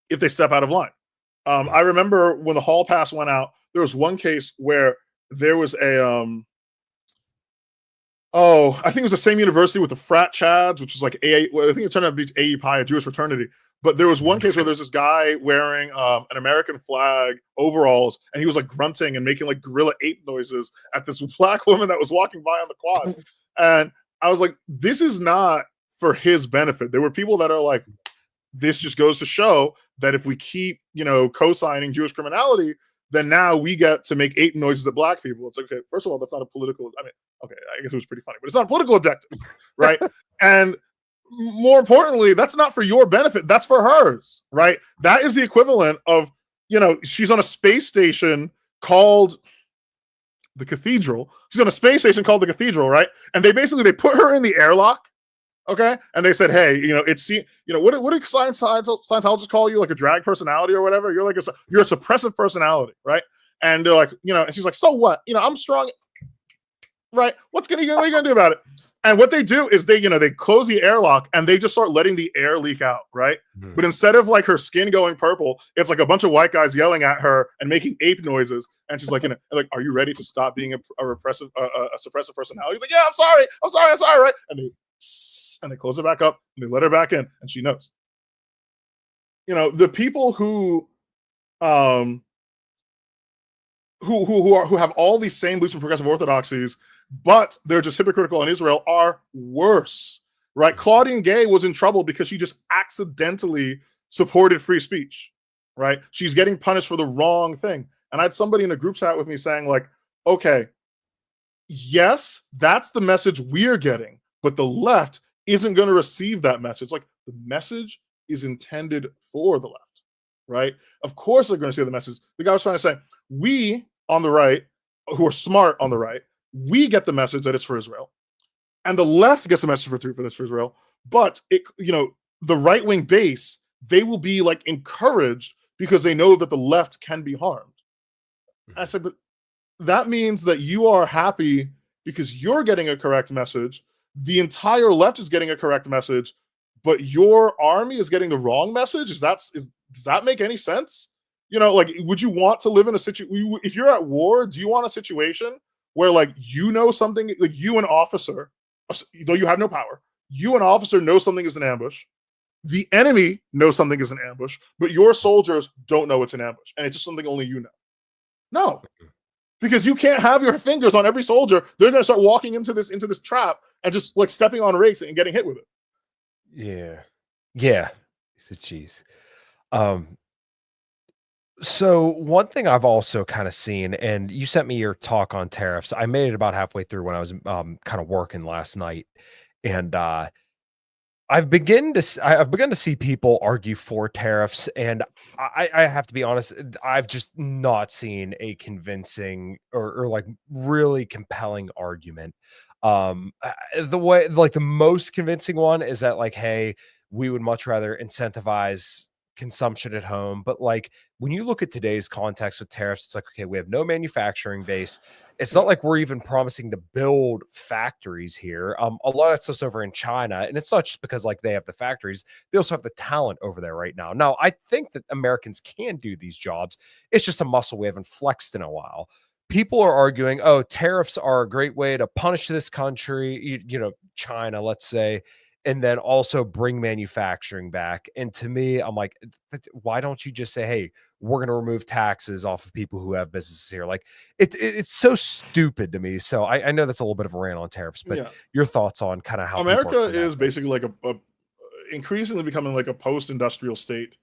if they step out of line. I remember when the hall pass went out, there was one case where there was a I think it was the same university with the frat chads, which was like well, I think it turned out to be AE a Jewish fraternity. But there was one case where there's this guy wearing an American flag overalls, and he was like grunting and making like gorilla ape noises at this black woman that was walking by on the quad. And I was like, this is not for his benefit. There were people that are like, this just goes to show that if we keep, co-signing Jewish criminality, then now we get to make ape noises at black people. It's like, okay, first of all, that's not a political, I mean, okay, I guess it was pretty funny, but it's not a political objective, right? And more importantly, that's not for your benefit, that's for hers, right? That is the equivalent of, she's on a space station called the Cathedral. She's on a space station called the Cathedral, right? And they put her in the airlock, okay? And they said, hey, it's, what do Scientologists call you? Like a drag personality or whatever? You're like you're a suppressive personality, right? And they're like, and she's like, so what? I'm strong, right? What are you gonna do about it? And what they do is they close the airlock and they just start letting the air leak out, right? Mm-hmm. But instead of like her skin going purple, it's like a bunch of white guys yelling at her and making ape noises. And she's like, like, are you ready to stop being a repressive, a suppressive personality? He's like, yeah, I'm sorry, right? And they close it back up and they let her back in, and she knows. The people who have all these same beliefs and progressive orthodoxies, but they're just hypocritical in Israel, are worse, right? Claudine Gay was in trouble because she just accidentally supported free speech, right? She's getting punished for the wrong thing. And I had somebody in a group chat with me saying, like, okay, yes, that's the message we're getting, but the left isn't going to receive that message. Like, the message is intended for the left, right? Of course they're going to see the message. The guy was trying to say, we on the right, who are smart on the right, we get the message that it's for Israel, and the left gets the message for Israel. But the right wing base, they will be like encouraged because they know that the left can be harmed. And I said, but that means that you are happy because you're getting a correct message. The entire left is getting a correct message, but your army is getting the wrong message. Does that make any sense? Like, would you want to live in a situation, if you're at war, do you want a situation where, like, something, like, you, an officer, though you have no power, you, an officer, know something is an ambush. The enemy knows something is an ambush, but your soldiers don't know it's an ambush, and it's just something only you know. No, because you can't have your fingers on every soldier. They're going to start walking into this trap and just, like, stepping on rakes and getting hit with it. Yeah. Jeez. So one thing I've also kind of seen, and you sent me your talk on tariffs. I made it about halfway through when I was kind of working last night, and I've begun to see people argue for tariffs, and I have to be honest, I've just not seen a convincing or like really compelling argument. The way, like, the most convincing one is that, like, hey, we would much rather incentivize consumption at home. But, like, when you look at today's context with tariffs, it's like, okay, we have no manufacturing base. It's not Yeah. like we're even promising to build factories here. A lot of that stuff's over in China, and it's not just because, like, they have the factories; they also have the talent over there right now. Now, I think that Americans can do these jobs. It's just a muscle we haven't flexed in a while. People are arguing, oh, tariffs are a great way to punish this country, China, let's say, and then also bring manufacturing back. And to me, I'm like, why don't you just say, hey, we're going to remove taxes off of people who have businesses here? Like, it's so stupid to me. So I know that's a little bit of a rant on tariffs, but Yeah. your thoughts on kind of how people are America coming at is this? basically like a increasingly becoming like a post-industrial state,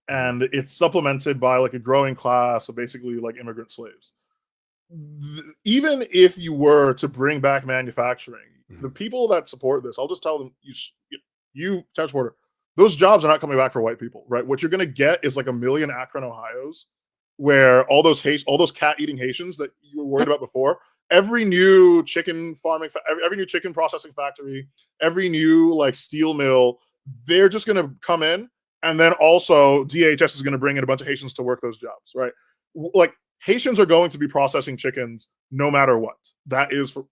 Mhm, and it's supplemented by, like, a growing class of basically, like, immigrant slaves. Even if you were to bring back manufacturing, the mhm, people that support this, I'll just tell them, you transporter, those jobs are not coming back for white people, right? What you're going to get is like a million Akron, Ohio's, where all those cat eating Haitians that you were worried about before, every new chicken farming, every new chicken processing factory, every new, like, steel mill, they're just going to come in, and then also DHS is going to bring in a bunch of Haitians to work those jobs, right? Like, Haitians are going to be processing chickens no matter what. That is for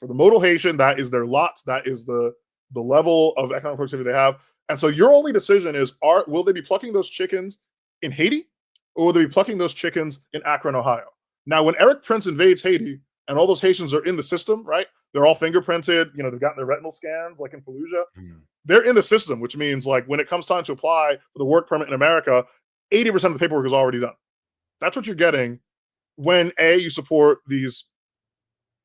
the modal Haitian, that is their lot, that is the level of economic productivity they have. And so your only decision is, will they be plucking those chickens in Haiti, or will they be plucking those chickens in Akron, Ohio? Now, when Eric Prince invades Haiti and all those Haitians are in the system, right? They're all fingerprinted, they've gotten their retinal scans like in Fallujah. mhm, They're in the system, which means, like, when it comes time to apply for the work permit in America, 80% of the paperwork is already done. That's what you're getting when you support these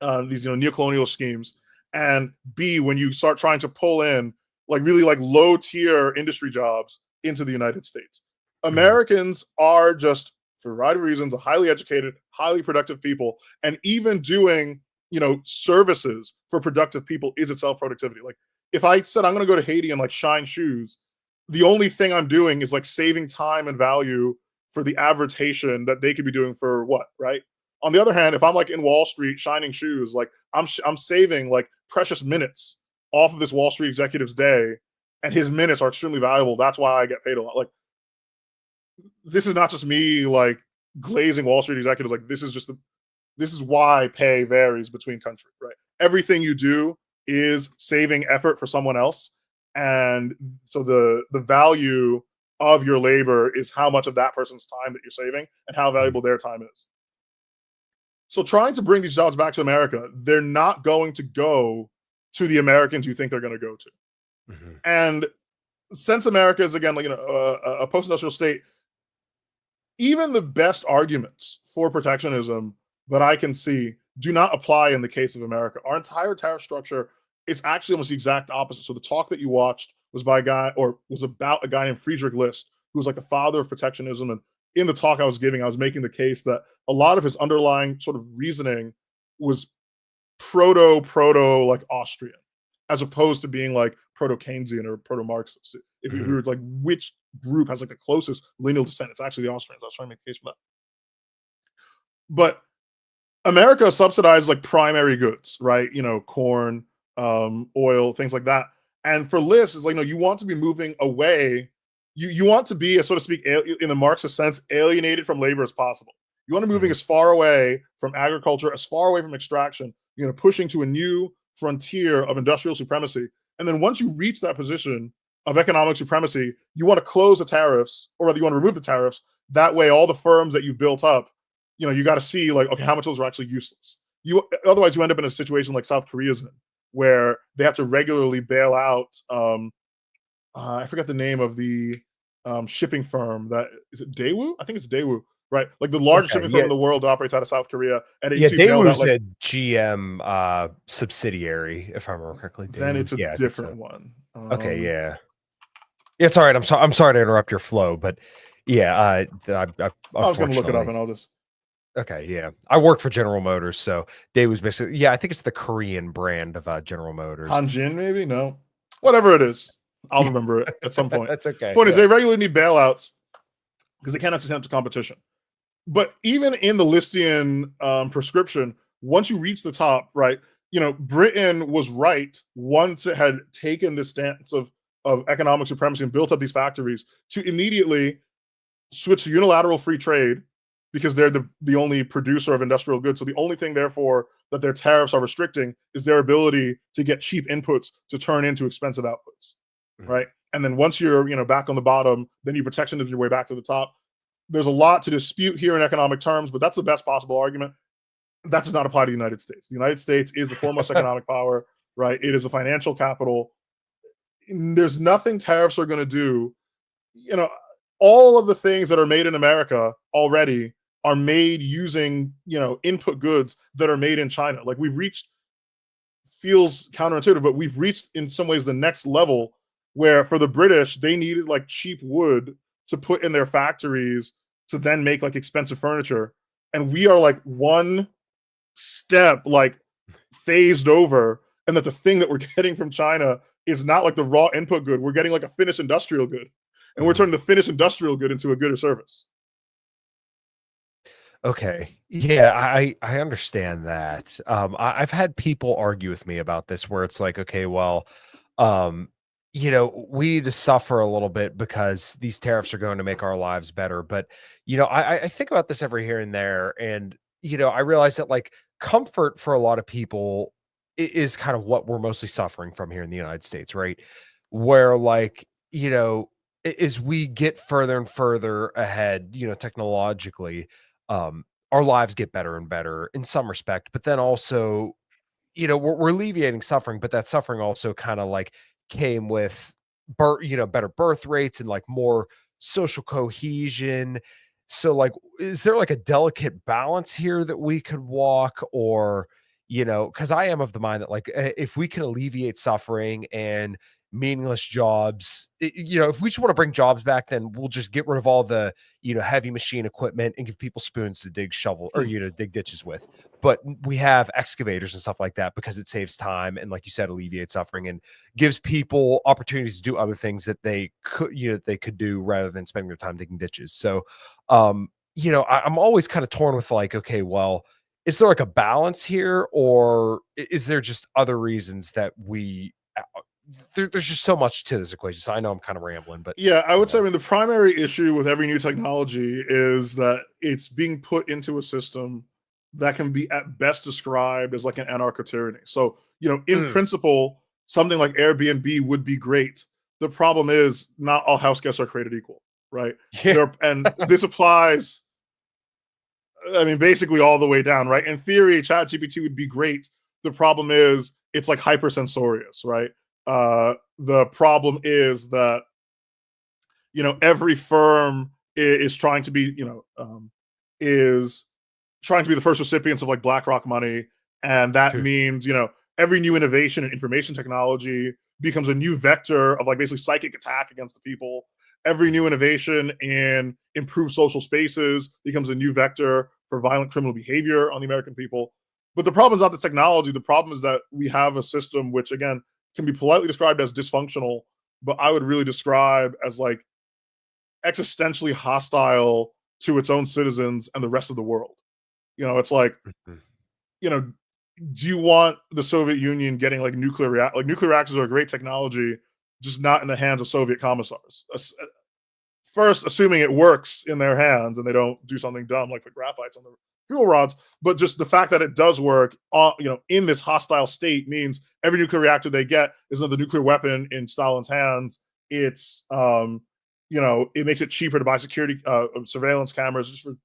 neocolonial schemes, and B, when you start trying to pull in, like, really, like, low tier industry jobs into the United States. mhm, Americans are just, for a variety of reasons, a highly educated, highly productive people, and even doing, services for productive people is itself productivity. Like, if I said I'm going to go to Haiti and, like, shine shoes, the only thing I'm doing is, like, saving time and value for the average Haitian that they could be doing for what, right? On the other hand, if I'm, like, in Wall Street shining shoes, like, I'm saving, like, precious minutes off of this Wall Street executive's day, and his minutes are extremely valuable. That's why I get paid a lot. Like, this is not just me, like, glazing Wall Street executives. Like, this is why pay varies between countries, right? Everything you do is saving effort for someone else, and so the value of your labor is how much of that person's time that you're saving and how mhm, valuable their time is. So trying to bring these jobs back to America, they're not going to go to the Americans you think they're going to go to. mhm, And since America is, again, like, a post-industrial state, even the best arguments for protectionism that I can see do not apply in the case of America. Our entire tariff structure is actually almost the exact opposite. So the talk that you watched was by a guy, or was about a guy named Friedrich List, who was like the father of protectionism. And in the talk I was giving, I was making the case that a lot of his underlying sort of reasoning was proto like Austrian, as opposed to being like proto Keynesian or proto Marxist. If we mhm, were like, which group has, like, the closest lineal descent, it's actually the Austrians. I was trying to make a case for that. But America subsidizes, like, primary goods, right? Corn, oil, things like that. And for List, it's like, no, you want to be moving away. You want to be, so to speak, in the Marxist sense, alienated from labor as possible. You want to be moving mhm, as far away from agriculture, as far away from extraction, pushing to a new frontier of industrial supremacy. And then once you reach that position of economic supremacy, you want to close the tariffs, or rather, you want to remove the tariffs. That way, all the firms that you've built up, you got to see like, okay, how much of those are actually useless. Otherwise, you end up in a situation like South Korea's in, where they have to regularly bail out. I forgot the name of the shipping firm. That is it. Daewoo? I think it's Daewoo, right? Like the largest Okay, shipping firm yeah. in the world operates out of South Korea, and it Yeah, used to be bailed out Daewoo's like. a GM subsididiary, if I remember correctly. Then Daewoo. it's a Yeah, I think so. different one. Okay, yeah. Yeah, it's all right. I'm sorry to interrupt your flow, but yeah, I I was going to look it up, unfortunately. and I'll just. Okay, yeah. I work for General Motors, so Daewoo's basically, yeah, I think it's the Korean brand of General Motors. Hanjin, maybe? No. Whatever it is. I'll remember it at some point. That's okay. Point is, Yeah. they regularly need bailouts because they cannot stand to competition. But even in the Listian prescription, once you reach the top, right, Britain was right once it had taken this stance of economic supremacy and built up these factories to immediately switch to unilateral free trade because they're the only producer of industrial goods. So the only thing, therefore, that their tariffs are restricting is their ability to get cheap inputs to turn into expensive outputs, right? And then once you're back on the bottom, then you protectionism your way back to the top. There's a lot to dispute here in economic terms, but that's the best possible argument. That does not apply to the United States. The United States is the foremost economic power, right? It is a financial capital. There's nothing tariffs are going to do. All of the things that are made in America already are made using, input goods that are made in China. Like we've reached, feels counterintuitive, but we've reached in some ways the next level where for the British, they needed like cheap wood to put in their factories to then make like expensive furniture. And we are like one step like phased over, and that the thing that we're getting from China is not like the raw input good. We're getting like a finished industrial good. And we're turning the finished industrial good into a good or service. Okay. Yeah, I understand that. I've had people argue with me about this where it's like, okay, well, um, we need to suffer a little bit because these tariffs are going to make our lives better. But I think about this every here and there, and I realize that like comfort for a lot of people is kind of what we're mostly suffering from here in the United States, right? Where like, as we get further and further ahead, technologically, um, our lives get better and better in some respect, but then also, we're alleviating suffering, but that suffering also kind of like came with better birth rates and like more social cohesion. So like, is there like a delicate balance here that we could walk, or, because I am of the mind that like, if we can alleviate suffering and meaningless jobs, if we just want to bring jobs back, then we'll just get rid of all the, heavy machine equipment and give people spoons to dig shovel or, dig ditches with. But we have excavators and stuff like that because it saves time and, like you said, alleviates suffering and gives people opportunities to do other things that they could do rather than spending their time digging ditches. So, I'm always kind of torn with like, okay, well, is there like a balance here, or is there just other reasons that there's just so much to this equation. So I know I'm kind of rambling, but Yeah, I would say, I mean, the primary issue with every new technology is that it's being put into a system that can be at best described as like an anarcho tyranny. So, in principle, something like Airbnb would be great. The problem is not all house guests are created equal, right? yeah. And this applies, I mean, basically all the way down, right? In theory, ChatGPT would be great. The problem is it's like hypersensorious, right? The problem is that every firm is trying to be is trying to be the first recipients of like BlackRock money, and that means every new innovation in information technology becomes a new vector of like basically psychic attack against the people. Every new innovation in improved social spaces becomes a new vector for violent criminal behavior on the American people. But the problem is not the technology. The problem is that we have a system which, again, can be politely described as dysfunctional, but I would really describe as like existentially hostile to its own citizens and the rest of the world. It's like, do you want the Soviet Union getting like nuclear reactors are a great technology, just not in the hands of Soviet commissars? First, assuming it works in their hands and they don't do something dumb like put graphites fuel rods, but just the fact that it does work, in this hostile state means every nuclear reactor they get is another nuclear weapon in Stalin's hands. It's it makes it cheaper to buy security surveillance cameras, just for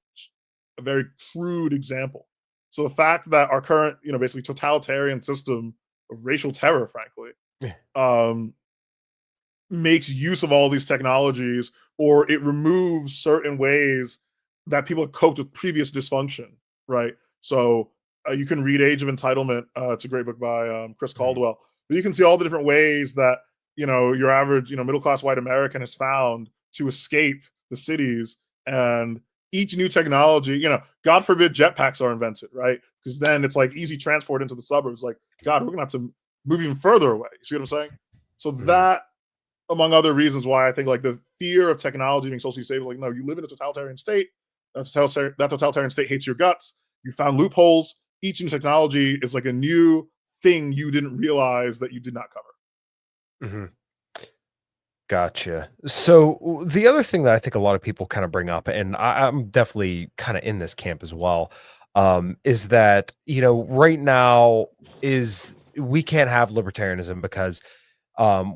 a very crude example. So the fact that our current, basically totalitarian system of racial terror, frankly, Yeah. um, makes use of all these technologies, or it removes certain ways that people have coped with previous dysfunction, right? So you can read Age of Entitlement. It's a great book by Chris Mhm. Caldwell. But you can see all the different ways that your average middle class white American has found to escape the cities, and each new technology, God forbid jetpacks are invented, right? Because then it's like easy transport into the suburbs. Like, God, we're gonna have to move even further away. You see what I'm saying? So Mhm. that, among other reasons why I think like the fear of technology being socially stable, like, no, you live in a totalitarian state. That totalitarian state hates your guts. You found loopholes. Each new technology is like a new thing you didn't realize that you did not cover. Mhm. Gotcha. So the other thing that I think a lot of people kind of bring up, and I'm definitely kind of in this camp as well, is that right now is we can't have libertarianism because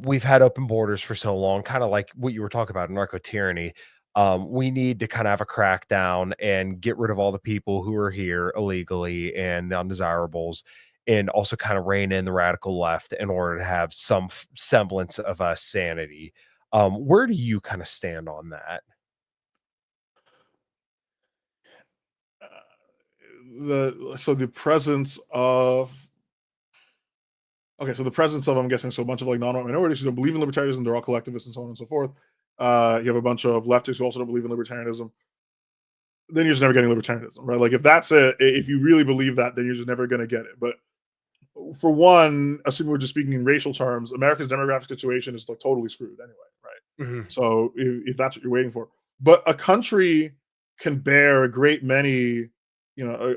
we've had open borders for so long, kind of like what you were talking about, narco tyranny. We need to kind of have a crackdown and get rid of all the people who are here illegally and the undesirables, and also kind of rein in the radical left in order to have some semblance of a sanity. Where do you kind of stand on that? Uh, the presence of the presence of, I'm guessing, so a bunch of like non-white minorities who don't believe in libertarianism, they're all collectivists and so on and so forth. You have a bunch of leftists who also don't believe in libertarianism. Then you're just never getting libertarianism, right? Like, if that's it, if you really believe that, then you're just never going to get it. But for one, assuming we're just speaking in racial terms, America's demographic situation is like totally screwed anyway, right? Mhm. So if that's what you're waiting for, but a country can bear a great many, you know,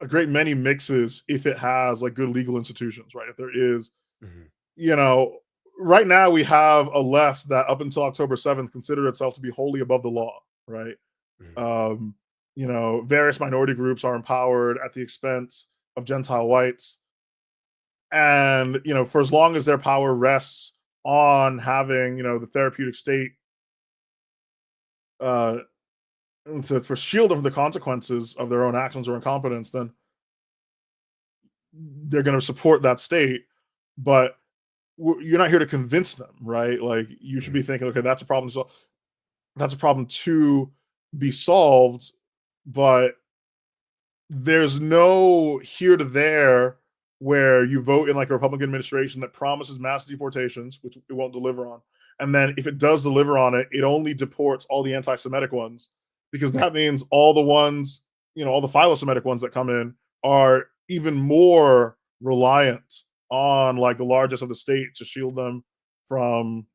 a great many mixes if it has like good legal institutions, right? If there is, Mhm. you know, right now we have a left that up until October 7th considered itself to be wholly above the law, right? Mhm. Um, various minority groups are empowered at the expense of Gentile whites, and for as long as their power rests on having the therapeutic state uh for shield them from the consequences of their own actions or incompetence, then they're going to support that state. But you're not here to convince them, right? Like, you should Mhm. be thinking, okay, that's a problem, so that's a problem to be solved, but there's no here to there where you vote in like a Republican administration that promises mass deportations, which it won't deliver on. And then if it does deliver on it, it only deports all the anti-Semitic ones, because that means all the ones, all the philo-Semitic ones that come in are even more reliant on like the largest of the state to shield them from,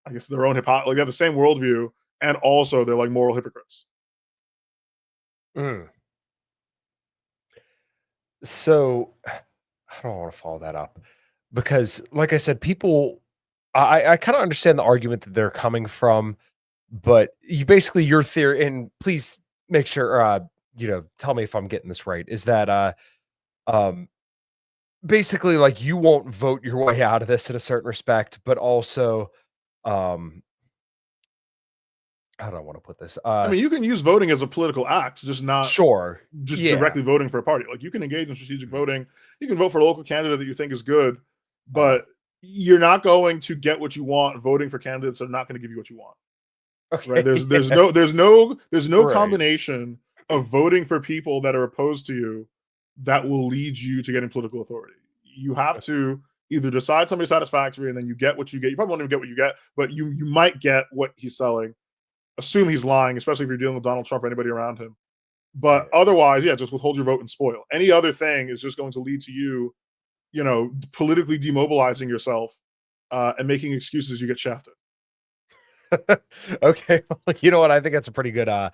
I guess, their own hypocrisy. Like, they have the same worldview, and also they're like moral hypocrites. Mhm. So, how do I want to follow that up? Because, like I said, people, I kind of understand the argument that they're coming from, but your theory, and please make sure, tell me if I'm getting this right, is that, um, basically, like, you won't vote your way out of this in a certain respect, but also, um, how do I want to put this? I mean, you can use voting as a political act, just not Sure. just Yeah. directly voting for a party. Like, you can engage in strategic Mhm. voting. You can vote for a local candidate that you think is good, Uh-huh. but you're not going to get what you want voting for candidates that are not going to give you what you want. Right? Okay. There's Yeah. no Right. combination of voting for people that are opposed to you that will lead you to getting political authority. You have to either decide somebody's satisfactory, and then you get what you get. You probably won't even get what you get, but you might get what he's selling. Assume he's lying, especially if you're dealing with Donald Trump or anybody around him. But Yeah. otherwise, yeah, just withhold your vote and spoil. Any other thing is just going to lead to you, politically demobilizing yourself, and making excuses you get shafted. Okay. Well, you know what? I think that's a pretty good a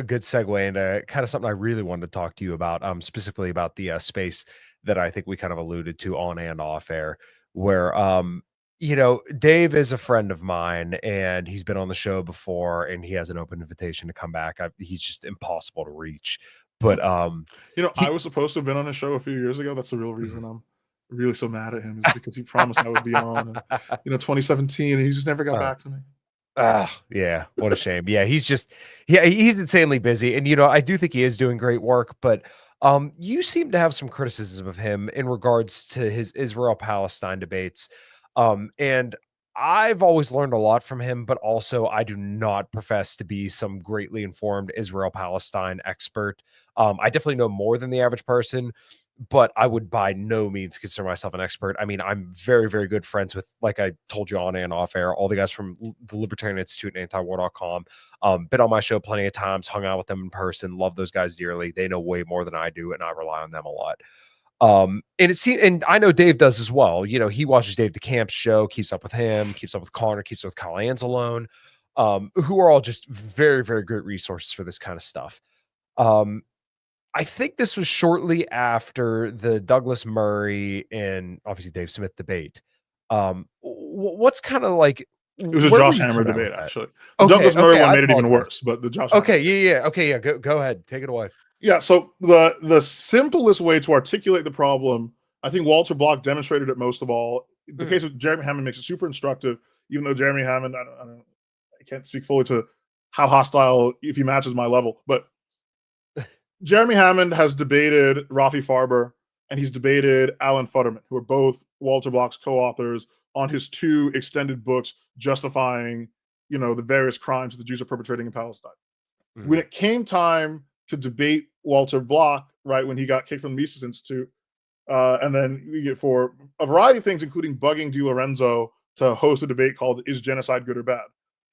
good segue into kind of something I really wanted to talk to you about, specifically about the space that I think we kind of alluded to on and off air, where Dave is a friend of mine, and he's been on the show before, and he has an open invitation to come back. He's just impossible to reach. But I he was supposed to have been on a show a few years ago. That's the real reason I'm really so mad at him, is because he promised I would be on in 2017, and he just never got uh, back to me. yeah, what a shame. Yeah, he's insanely busy, and I do think he is doing great work, but you seem to have some criticism of him in regards to his Israel-Palestine debates. And I've always learned a lot from him, but also I do not profess to be some greatly informed Israel-Palestine expert. I definitely know more than the average person, but I would by no means consider myself an expert. I mean, I'm very, very good friends with, like I told you on and off air, all the guys from the Libertarian Institute and antiwar.com. Been on my show plenty of times, hung out with them in person, love those guys dearly. They know way more than I do, and I rely on them a lot. And I know Dave does as well. He watches Dave DeCamp's show, keeps up with him, keeps up with Connor, keeps up with Kyle Anzalone, who are all just very, very great resources for this kind of stuff. Um, I think this was shortly after the Douglas Murray and obviously Dave Smith debate. What's kind of like, It was a where were Josh you Hammer coming at with debate, that? actually. The Okay, Douglas Murray okay, one I made it even apologize. worse, but the Josh Hammer. Okay, yeah. Okay, yeah, go ahead. Take it away. Yeah, so the simplest way to articulate the problem, I think Walter Block demonstrated it most of all. The Mhm. case with Jeremy Hammond makes it super instructive, even though Jeremy Hammond, I can't speak fully to how hostile, if he matches my level, but Jeremy Hammond has debated Rafi Farber and he's debated Alan Futterman, who are both Walter Block's co-authors on his 2 extended books justifying, the various crimes that the Jews are perpetrating in Palestine. When Mhm. it came time to debate Walter Block, right, when he got kicked from the Mises Institute, and then for a variety of things, including bugging DiLorenzo to host a debate called "Is Genocide Good or Bad?"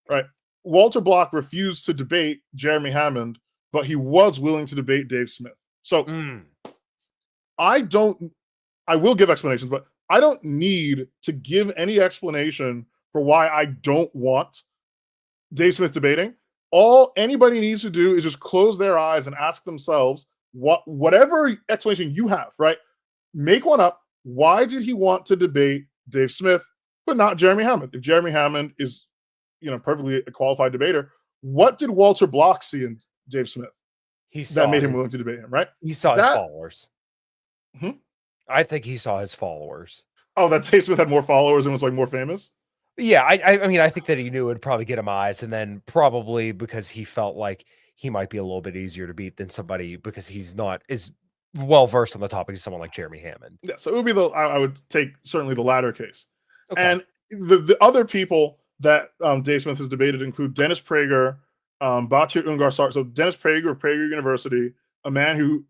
Right? Walter Block refused to debate Jeremy Hammond, but he was willing to debate Dave Smith. So Mm. I don't. I will give explanations, but I don't need to give any explanation for why I don't want Dave Smith debating. All anybody needs to do is just close their eyes and ask themselves whatever explanation you have, right? Make one up. Why did he want to debate Dave Smith, but not Jeremy Hammond? If Jeremy Hammond is, perfectly a qualified debater, what did Walter Block see in Dave Smith He that saw made him his willing to debate him, right? he saw his That followers. hmm? I think he saw his followers. Oh, that Dave Smith had more followers and was like more famous. Yeah, I mean, I think that he knew it would probably get him eyes, and then probably because he felt like he might be a little bit easier to beat than somebody because he's not as well versed on the topic as someone like Jeremy Hammond. Yeah, so it would be I would take certainly the latter case. Okay. And the other people that Dave Smith has debated include Dennis Prager, Batia Ungar Sargon. So Dennis Prager of Prager University, a man who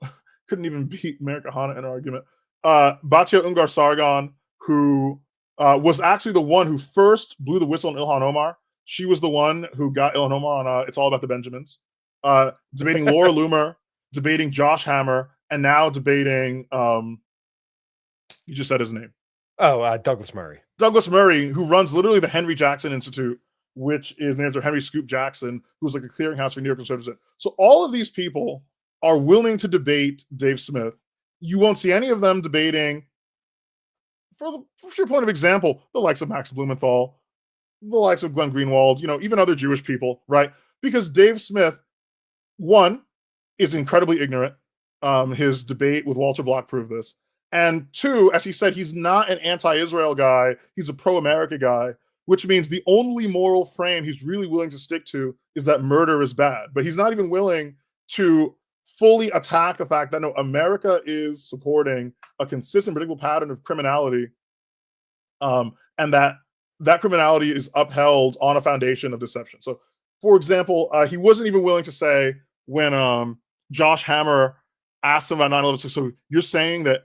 couldn't even beat America Hana in an argument. Batia Ungar Sargon, who was actually the one who first blew the whistle on Ilhan Omar. She was the one who got Ilhan Omar on It's All About the Benjamins. Debating Laura Loomer, debating Josh Hammer, and now debating, you just said his name. Oh, Douglas Murray. Douglas Murray, who runs literally the Henry Jackson Institute, which is named after Henry Scoop Jackson, who's like a clearinghouse for New York conservatives. So all of these people are willing to debate Dave Smith. You won't see any of them debating, for your point of example, the likes of Max Blumenthal, the likes of Glenn Greenwald, even other Jewish people, right? Because Dave Smith, one, is incredibly ignorant. His debate with Walter Block proved this. And 2, as he said, he's not an anti-Israel guy. He's a pro-America guy, which means the only moral frame he's really willing to stick to is that murder is bad. But he's not even willing to fully attack the fact that, no, America is supporting a consistent, predictable pattern of criminality, and that criminality is upheld on a foundation of deception. So, for example, he wasn't even willing to say when Josh Hammer asked him about 9/11, so you're saying that,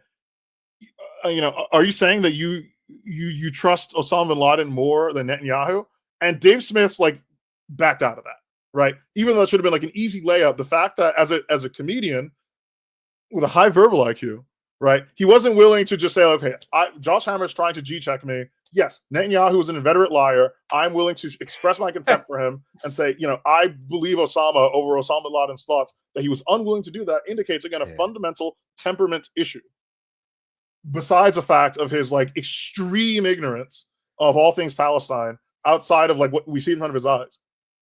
are you saying that you trust Osama bin Laden more than Netanyahu? And Dave Smith's like backed out of that, right? Even though it should have been like an easy layup, the fact that as a comedian with a high verbal IQ, right, he wasn't willing to just say, okay, Josh Hammer is trying to G-check me. Yes, Netanyahu is an inveterate liar. I'm willing to express my contempt for him and say, I believe Osama over Osama bin Laden's thoughts. That he was unwilling to do that indicates, again, a fundamental temperament issue. Besides the fact of his like extreme ignorance of all things Palestine outside of like what we see in front of his eyes.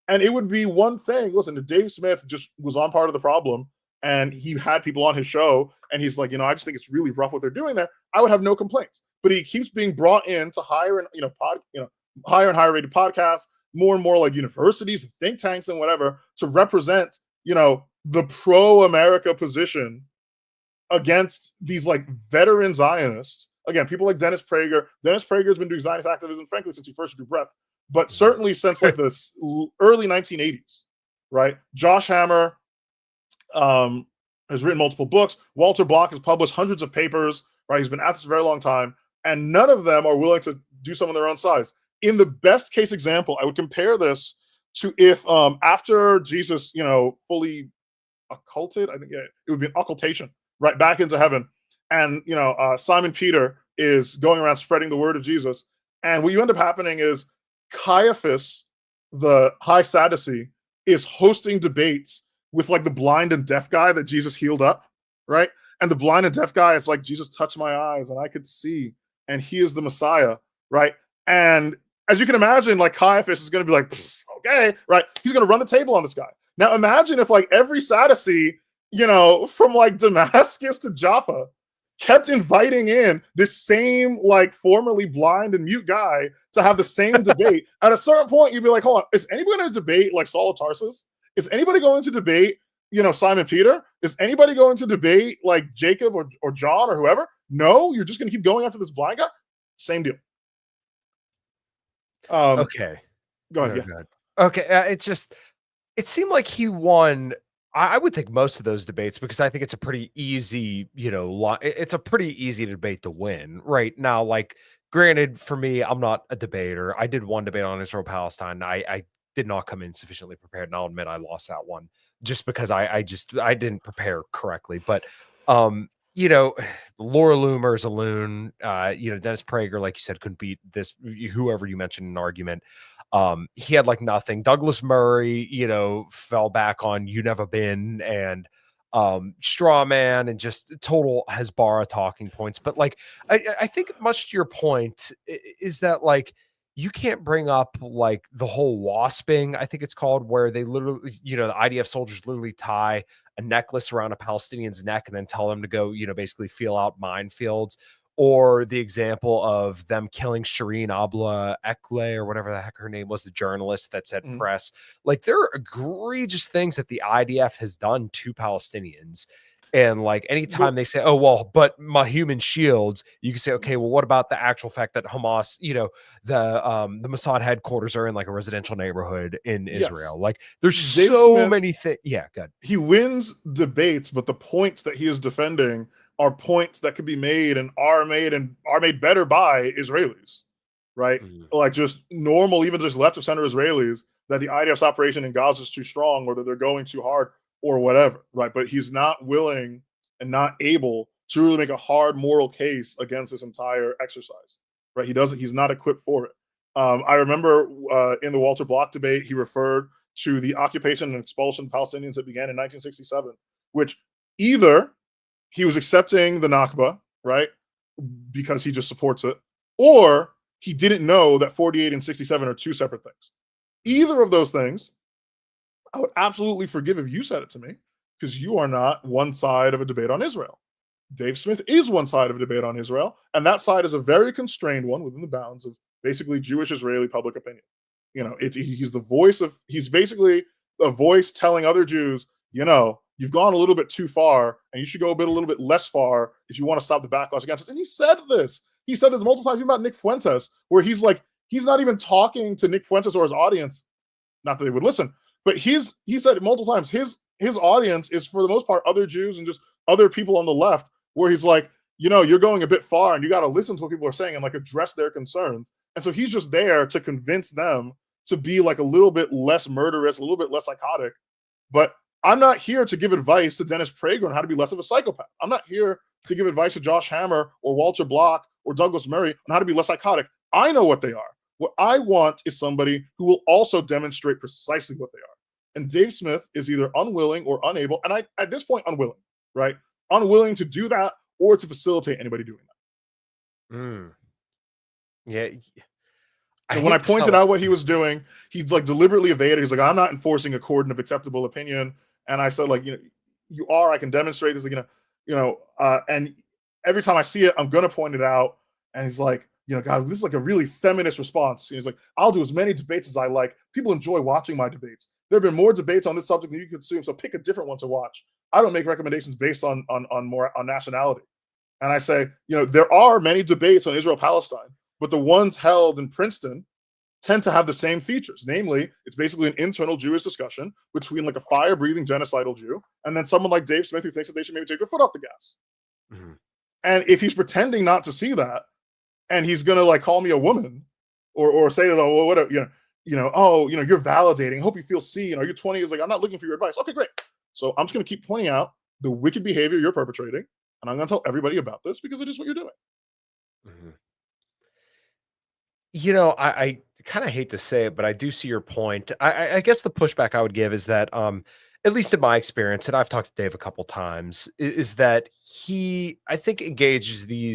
And it would be one thing. Listen, if Dave Smith just was on part of the problem and he had people on his show and he's like, I just think it's really rough what they're doing there, I would have no complaints. But he keeps being brought in to higher and higher and higher rated podcasts, more and more like universities and think tanks and whatever to represent, the pro-America position against these like veteran Zionists. Again, people like Dennis Prager. Dennis Prager has been doing Zionist activism, frankly, since he first drew breath, but certainly since like the early 1980s, right? Josh Hammer has written multiple books. Walter Block has published hundreds of papers, right? He's been at this a very long time, and none of them are willing to do some of their own size. In the best case example, I would compare this to if after Jesus, fully occulted, I think it would be an occultation, right, back into heaven. And, Simon Peter is going around spreading the word of Jesus. And what you end up happening is Caiaphas, the high Sadducee, is hosting debates with like the blind and deaf guy that Jesus healed up, right? And the blind and deaf guy, it's like, Jesus touched my eyes and I could see, and he is the Messiah, right? And as you can imagine, like Caiaphas is going to be like, okay, right? He's going to run the table on this guy. Now imagine if like every Sadducee, from like Damascus to Jaffa, kept inviting in this same like formerly blind and mute guy to have the same debate. At a certain point, you'd be like, hold on, is anybody going to debate like Saul of Tarsus? Is anybody going to debate, Simon Peter? Is anybody going to debate like Jacob or John or whoever? No, you're just going to keep going after this blind guy? Same deal. Okay. Go ahead. No, go ahead. Okay. It seemed like he won. I would think most of those debates, because I think it's a pretty easy, it's a pretty easy debate to win right now. Like, granted, for me, I'm not a debater. I did one debate on Israel-Palestine. I did not come in sufficiently prepared, and I'll admit I lost that one just because I didn't prepare correctly. But Laura Loomer's a loon. Dennis Prager, like you said, couldn't beat this whoever you mentioned in an argument. He had like nothing. Douglas Murray, fell back on You Never Been and straw man and just total Hezbollah talking points. But like I think much to your point is that like you can't bring up like the whole wasping, I think it's called, where they literally, the IDF soldiers literally tie a necklace around a Palestinian's neck and then tell them to go, basically feel out minefields. Or the example of them killing Shireen Abla Ekle, or whatever the heck her name was, the journalist that said press. Like, there are egregious things that the IDF has done to Palestinians. And like anytime they say, oh, well, but my human shields, you can say, okay, well, what about the actual fact that Hamas, the Mossad headquarters are in like a residential neighborhood in Israel? Like, there's Dave so Smith, many things. Yeah, good. He wins debates, but the points that he is defending are points that could be made and are made better by Israelis, right? Like just normal, even just left of center Israelis, that the IDF's operation in Gaza is too strong, or that they're going too hard, or whatever, right? But he's not willing and not able to really make a hard moral case against this entire exercise, right? He's not equipped for it. I remember in the Walter Block debate, he referred to the occupation and expulsion of Palestinians that began in 1967, which either he was accepting the Nakba, right, because he just supports it, or he didn't know that 48 and 67 are two separate things. Either of those things, I would absolutely forgive if you said it to me, because you are not one side of a debate on Israel. Dave Smith is one side of a debate on Israel, and that side is a very constrained one within the bounds of basically Jewish Israeli public opinion. He's basically a voice telling other Jews, you've gone a little bit too far, and you should go a little bit less far if you want to stop the backlash against us. And he said this multiple times about Nick Fuentes, where he's like, he's not even talking to Nick Fuentes or his audience, not that they would listen, but he said multiple times, his audience is for the most part other Jews and just other people on the left, where he's like, you're going a bit far and you got to listen to what people are saying and like address their concerns. And so he's just there to convince them to be like a little bit less murderous, a little bit less psychotic. But I'm not here to give advice to Dennis Prager on how to be less of a psychopath. I'm not here to give advice to Josh Hammer or Walter Block or Douglas Murray on how to be less psychotic. I know what they are. What I want is somebody who will also demonstrate precisely what they are. And Dave Smith is either unwilling or unable, and at this point, unwilling, right? Unwilling to do that or to facilitate anybody doing that. Yeah. I And when I hate to sound pointed like out what he was doing, he's like deliberately evaded. He's like, I'm not enforcing a cordon of acceptable opinion. And I said, like, you are. I can demonstrate this. Like, and every time I see it, I'm gonna point it out. And he's like, God, this is like a really feminist response. And he's like, I'll do as many debates as I like. People enjoy watching my debates. There have been more debates on this subject than you consume, so pick a different one to watch. I don't make recommendations based on nationality. And I say, there are many debates on Israel Palestine, but the ones held in Princeton tend to have the same features. Namely, it's basically an internal Jewish discussion between like a fire-breathing genocidal Jew and then someone like Dave Smith who thinks that they should maybe take their foot off the gas. Mhm. And if he's pretending not to see that, and he's gonna like call me a woman, or say that, oh, well, what, you're validating. Hope you feel seen. Are you 20? It's like, I'm not looking for your advice. Okay, great. So I'm just gonna keep pointing out the wicked behavior you're perpetrating, and I'm gonna tell everybody about this because it is what you're doing. Mhm. I kind of hate to say it, but I do see your point. I guess the pushback I would give is that, at least in my experience, and I've talked to Dave a couple times, is that he, I think, engages he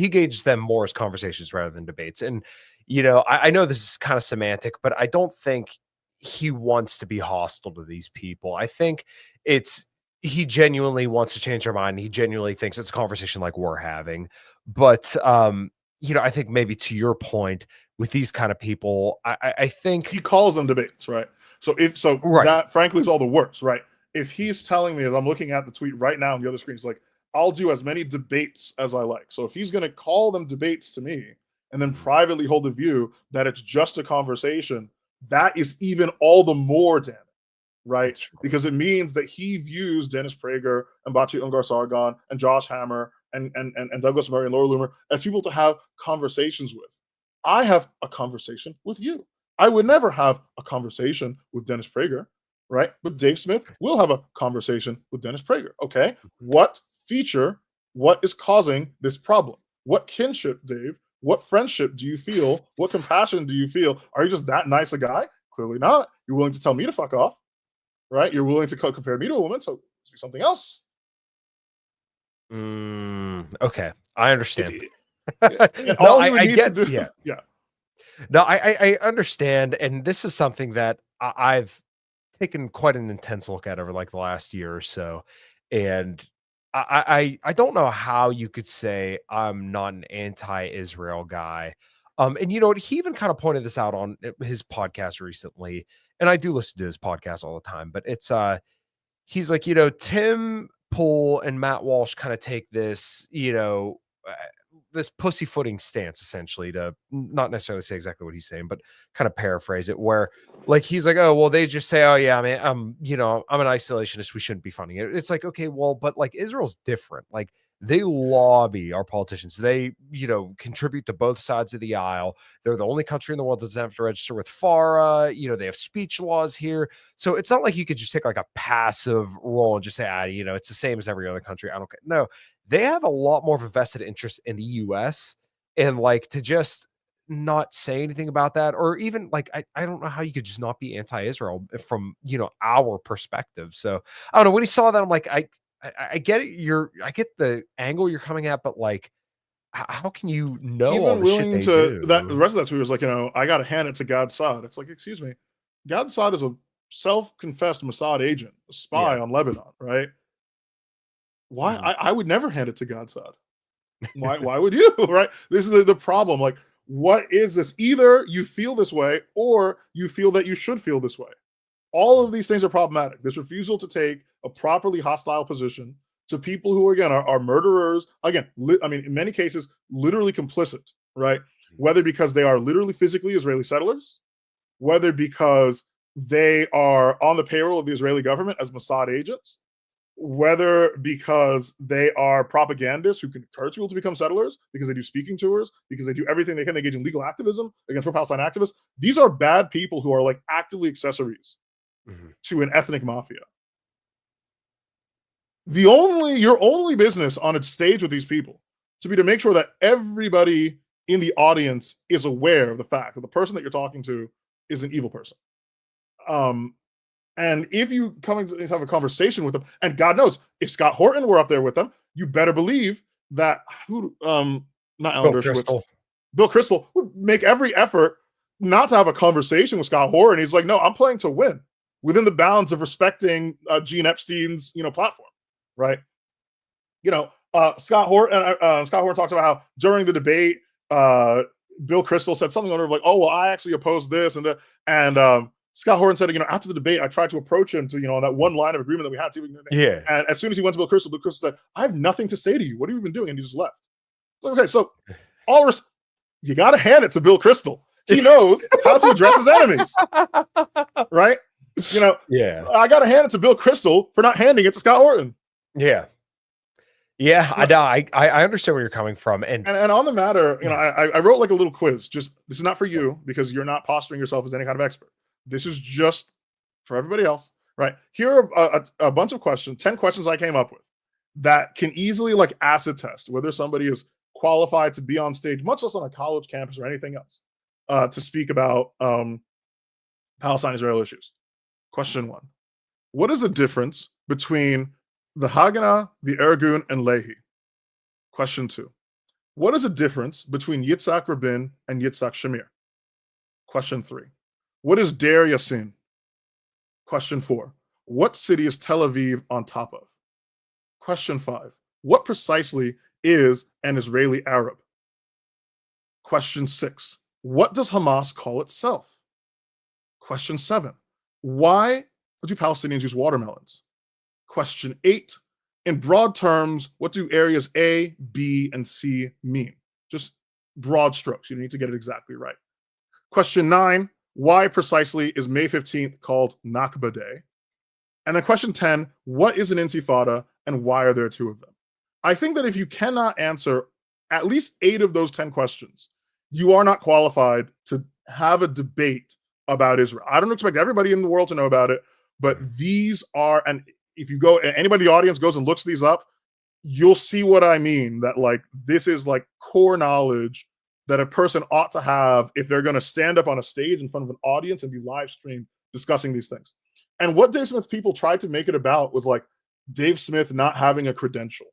engages them more as conversations rather than debates. And I know this is kind of semantic, but I don't think he wants to be hostile to these people. I think it's he genuinely wants to change their mind. He genuinely thinks it's a conversation like we're having, but I think maybe to your point with these kind of people, I He think calls them debates, right? So right. that frankly is all the worse, right? If he's telling me, as I'm looking at the tweet right now on the other screen, he's like, I'll do as many debates as I like. So if he's going to call them debates to me and then Mhm. privately hold the view that it's just a conversation, that is even all the more damning, right? That's true. Because it means that he views Dennis Prager and Bachi Ungar Sargon and Josh Hammer and Douglas Murray and Laura Loomer as people to have conversations with. I have a conversation with you. I would never have a conversation with Dennis Prager, right? But Dave Smith will have a conversation with Dennis Prager. Okay. What feature, what is causing this problem? What kinship, Dave? What friendship do you feel? What compassion do you feel? Are you just that nice a guy? Clearly not. You're willing to tell me to fuck off, right? You're willing to compare me to a woman, so it's be something else. Okay, I It's understand. and No, all he would I need to get, do, yeah. yeah. No, I understand, and this is something that I've taken quite an intense look at over like the last year or so, and I don't know how you could say I'm not an anti-Israel guy. And you know what? He even kind of pointed this out on his podcast recently, and I do listen to his podcast all the time. But he's like, Tim Pool and Matt Walsh kind of take this, this pussyfooting stance essentially to not necessarily say exactly what he's saying, but kind of paraphrase it where like he's like, oh, well, they just say, oh yeah, I mean, I'm an isolationist. We shouldn't be funding it. It's like, okay, well, but like Israel's different. Like they lobby our politicians. They, contribute to both sides of the aisle. They're the only country in the world that doesn't have to register with FARA. They have speech laws here. So it's not like you could just take like a passive role and just say, it's the same as every other country. I don't care. No, they have a lot more of a vested interest in the US, and like to just not say anything about that, or even like I don't know how you could just not be anti-Israel from our perspective. So I don't know. When he saw that, I'm like, I get it. I get the angle you're coming at, but like, how can you know all Even the shit willing they to that the do? rest of that tweet was like, I gotta hand it to Gad Saad. It's like, excuse me, Gad Saad is a self-confessed Mossad agent, a spy Yeah. on Lebanon, right? Why Mhm. I would never hand it to Gad Saad. Why would you? Right? This is the problem. Like, what is this? Either you feel this way or you feel that you should feel this way. All of these things are problematic. This refusal to take a properly hostile position to people who, again, are murderers. Again, I mean, in many cases, literally complicit, right? Whether because they are literally physically Israeli settlers, whether because they are on the payroll of the Israeli government as Mossad agents, whether because they are propagandists who can encourage people to become settlers because they do speaking tours, because they do everything they can, they engage in legal activism against pro-Palestine activists. These are bad people who are like actively accessories Mhm. to an ethnic mafia. Your only business on a stage with these people to be to make sure that everybody in the audience is aware of the fact that the person that you're talking to is an evil person. Um, and if you coming to have a conversation with them, and God knows if Scott Horton were up there with them, you better believe that who not Alan Oh, Dershowitz, Crystal. Bill Kristol would make every effort not to have a conversation with Scott Horton. He's like, no, I'm playing to win within the bounds of respecting Gene Epstein's, platform, right? Scott Horton talks about how during the debate, Bill Kristol said something on like, oh, well, I actually oppose this. And Scott Horton said, after the debate, I tried to approach him to, on that one line of agreement that we had. Yeah. And as soon as he went to Bill Kristol said, I have nothing to say to you. What have you been doing? And he just left. So, okay, so you got to hand it to Bill Kristol. He knows how to address his enemies, right? Yeah. I got to hand it to Bill Kristol for not handing it to Scott Horton. Yeah. Yeah, I understand where you're coming from, and on the matter, I wrote like a little quiz. Just this is not for you because you're not posturing yourself as any kind of expert. This is just for everybody else, right? Here are a bunch of questions, 10 questions I came up with that can easily like acid test whether somebody is qualified to be on stage, much less on a college campus or anything else, to speak about Palestine-Israel issues. Question 1: what is the difference between the Haganah, the Ergun, and Lehi? Question 2: what is the difference between Yitzhak Rabin and Yitzhak Shamir? Question 3: what is Der Yassin? Question 4: what city is Tel Aviv on top of? Question 5: what precisely is an Israeli Arab? Question 6: what does Hamas call itself? Question 7: why do Palestinians use watermelons? Question 8: in broad terms, what do areas A, B, and C mean? Just broad strokes. You need to get it exactly right. Question 9: why precisely is May 15th called Nakba Day? And then question 10: what is an intifada and why are there 2 of them? I think that if you cannot answer at least 8 of those 10 questions, you are not qualified to have a debate about Israel. I don't expect everybody in the world to know about it, but these are, and if you go, anybody in the audience goes and looks these up, you'll see what I mean, that like this is like core knowledge that a person ought to have if they're going to stand up on a stage in front of an audience and be live streamed discussing these things. And what Dave Smith people tried to make it about was like Dave Smith not having a credential.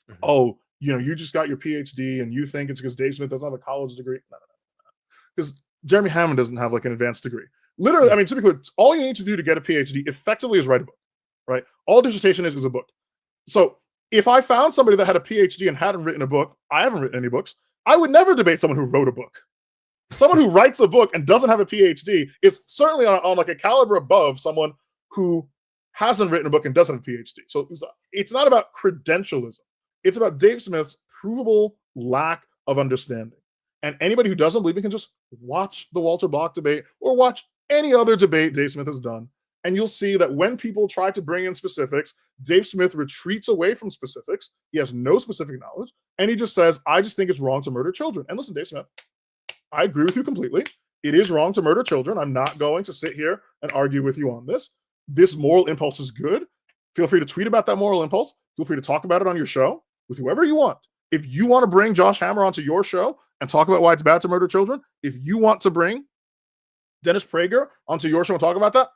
Mm-hmm. Oh, you just got your PhD and you think it's because Dave Smith doesn't have a college degree. No. Because Jeremy Hammond doesn't have like an advanced degree. Literally, I mean, typically, all you need to do to get a PhD effectively is write a book, right? All dissertation is a book. So if I found somebody that had a PhD and hadn't written a book, I haven't written any books, I would never debate someone who wrote a book. Someone who writes a book and doesn't have a PhD is certainly on like a caliber above someone who hasn't written a book and doesn't have a PhD. So it's not about credentialism. It's about Dave Smith's provable lack of understanding. And anybody who doesn't believe it can just watch the Walter Block debate or watch any other debate Dave Smith has done. And you'll see that when people try to bring in specifics, Dave Smith retreats away from specifics. He has no specific knowledge. And he just says, I just think it's wrong to murder children. And listen, Dave Smith, I agree with you completely. It is wrong to murder children. I'm not going to sit here and argue with you on this. This moral impulse is good. Feel free to tweet about that moral impulse. Feel free to talk about it on your show with whoever you want. If you want to bring Josh Hammer onto your show and talk about why it's bad to murder children, if you want to bring Dennis Prager onto your show and talk about that,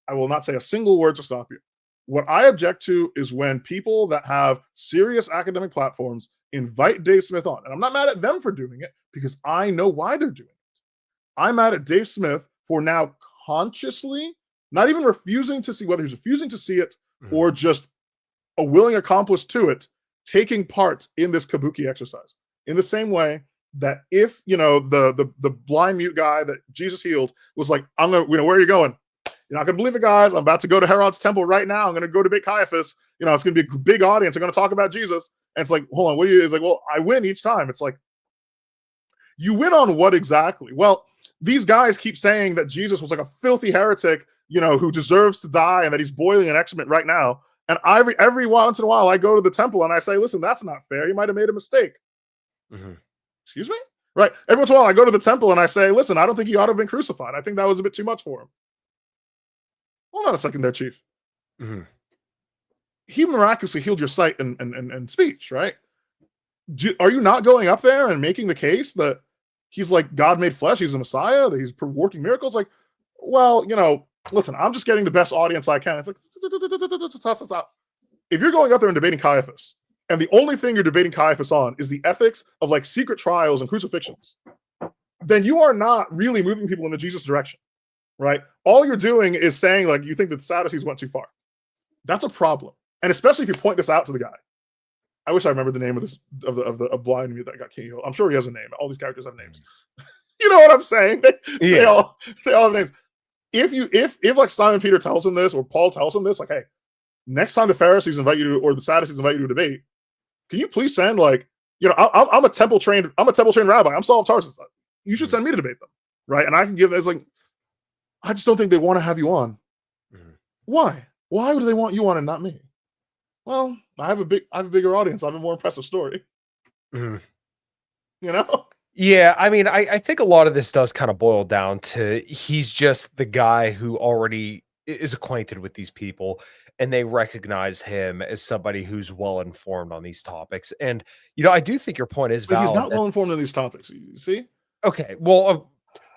I will not say a single word to stop you. What I object to is when people that have serious academic platforms invite Dave Smith on. And I'm not mad at them for doing it because I know why they're doing it. I'm mad at Dave Smith for now consciously, not even refusing to see, whether he's refusing to see it or just a willing accomplice to it, taking part in this kabuki exercise. In the same way that if, the blind mute guy that Jesus healed was like, I'm going to, where are you going? You're not going to believe it, guys. I'm about to go to Herod's temple right now. I'm going to go debate Caiaphas. It's going to be a big audience. I'm going to talk about Jesus. And it's like, hold on, what are you? It's like, well, I win each time. It's like, you win on what exactly? Well, these guys keep saying that Jesus was like a filthy heretic, who deserves to die and that he's boiling in excrement right now. And every once in a while, I go to the temple and I say, listen, that's not fair. He might have made a mistake. Mm-hmm. Excuse me? Right. Every once in a while, I go to the temple and I say, listen, I don't think he ought to have been crucified. I think that was a bit too much for him. Hold on a second there, Chief. Mm-hmm. He miraculously healed your sight and speech, right? Are you not going up there and making the case that he's like God made flesh, he's a Messiah, that he's working miracles? Like, well, listen, I'm just getting the best audience I can. It's like, if you're going up there and debating Caiaphas, and the only thing you're debating Caiaphas on is the ethics of like secret trials and crucifixions, then you are not really moving people in the Jesus direction, right? All you're doing is saying like you think that the Sadducees went too far. That's a problem, and especially if you point this out to the guy. I wish I remember the name of this of the blind mute that got killed. I'm sure he has a name. All these characters have names. You know what I'm saying? They all have names. If like Simon Peter tells him this, or Paul tells him this, like, hey, next time the Pharisees invite you to, or the Sadducees invite you to a debate, can you please send like, I'm a temple trained rabbi. I'm Saul of Tarsus. You should send me to debate them, right? And I can give as like, I just don't think they want to have you on. Why? Why would they want you on and not me? Well, I have a bigger audience. I have a more impressive story. You know? Yeah, I mean, I think a lot of this does kind of boil down to he's just the guy who already is acquainted with these people, and they recognize him as somebody who's well informed on these topics. And I do think your point is But he's valid. not well informed on these topics. You see? Okay, well,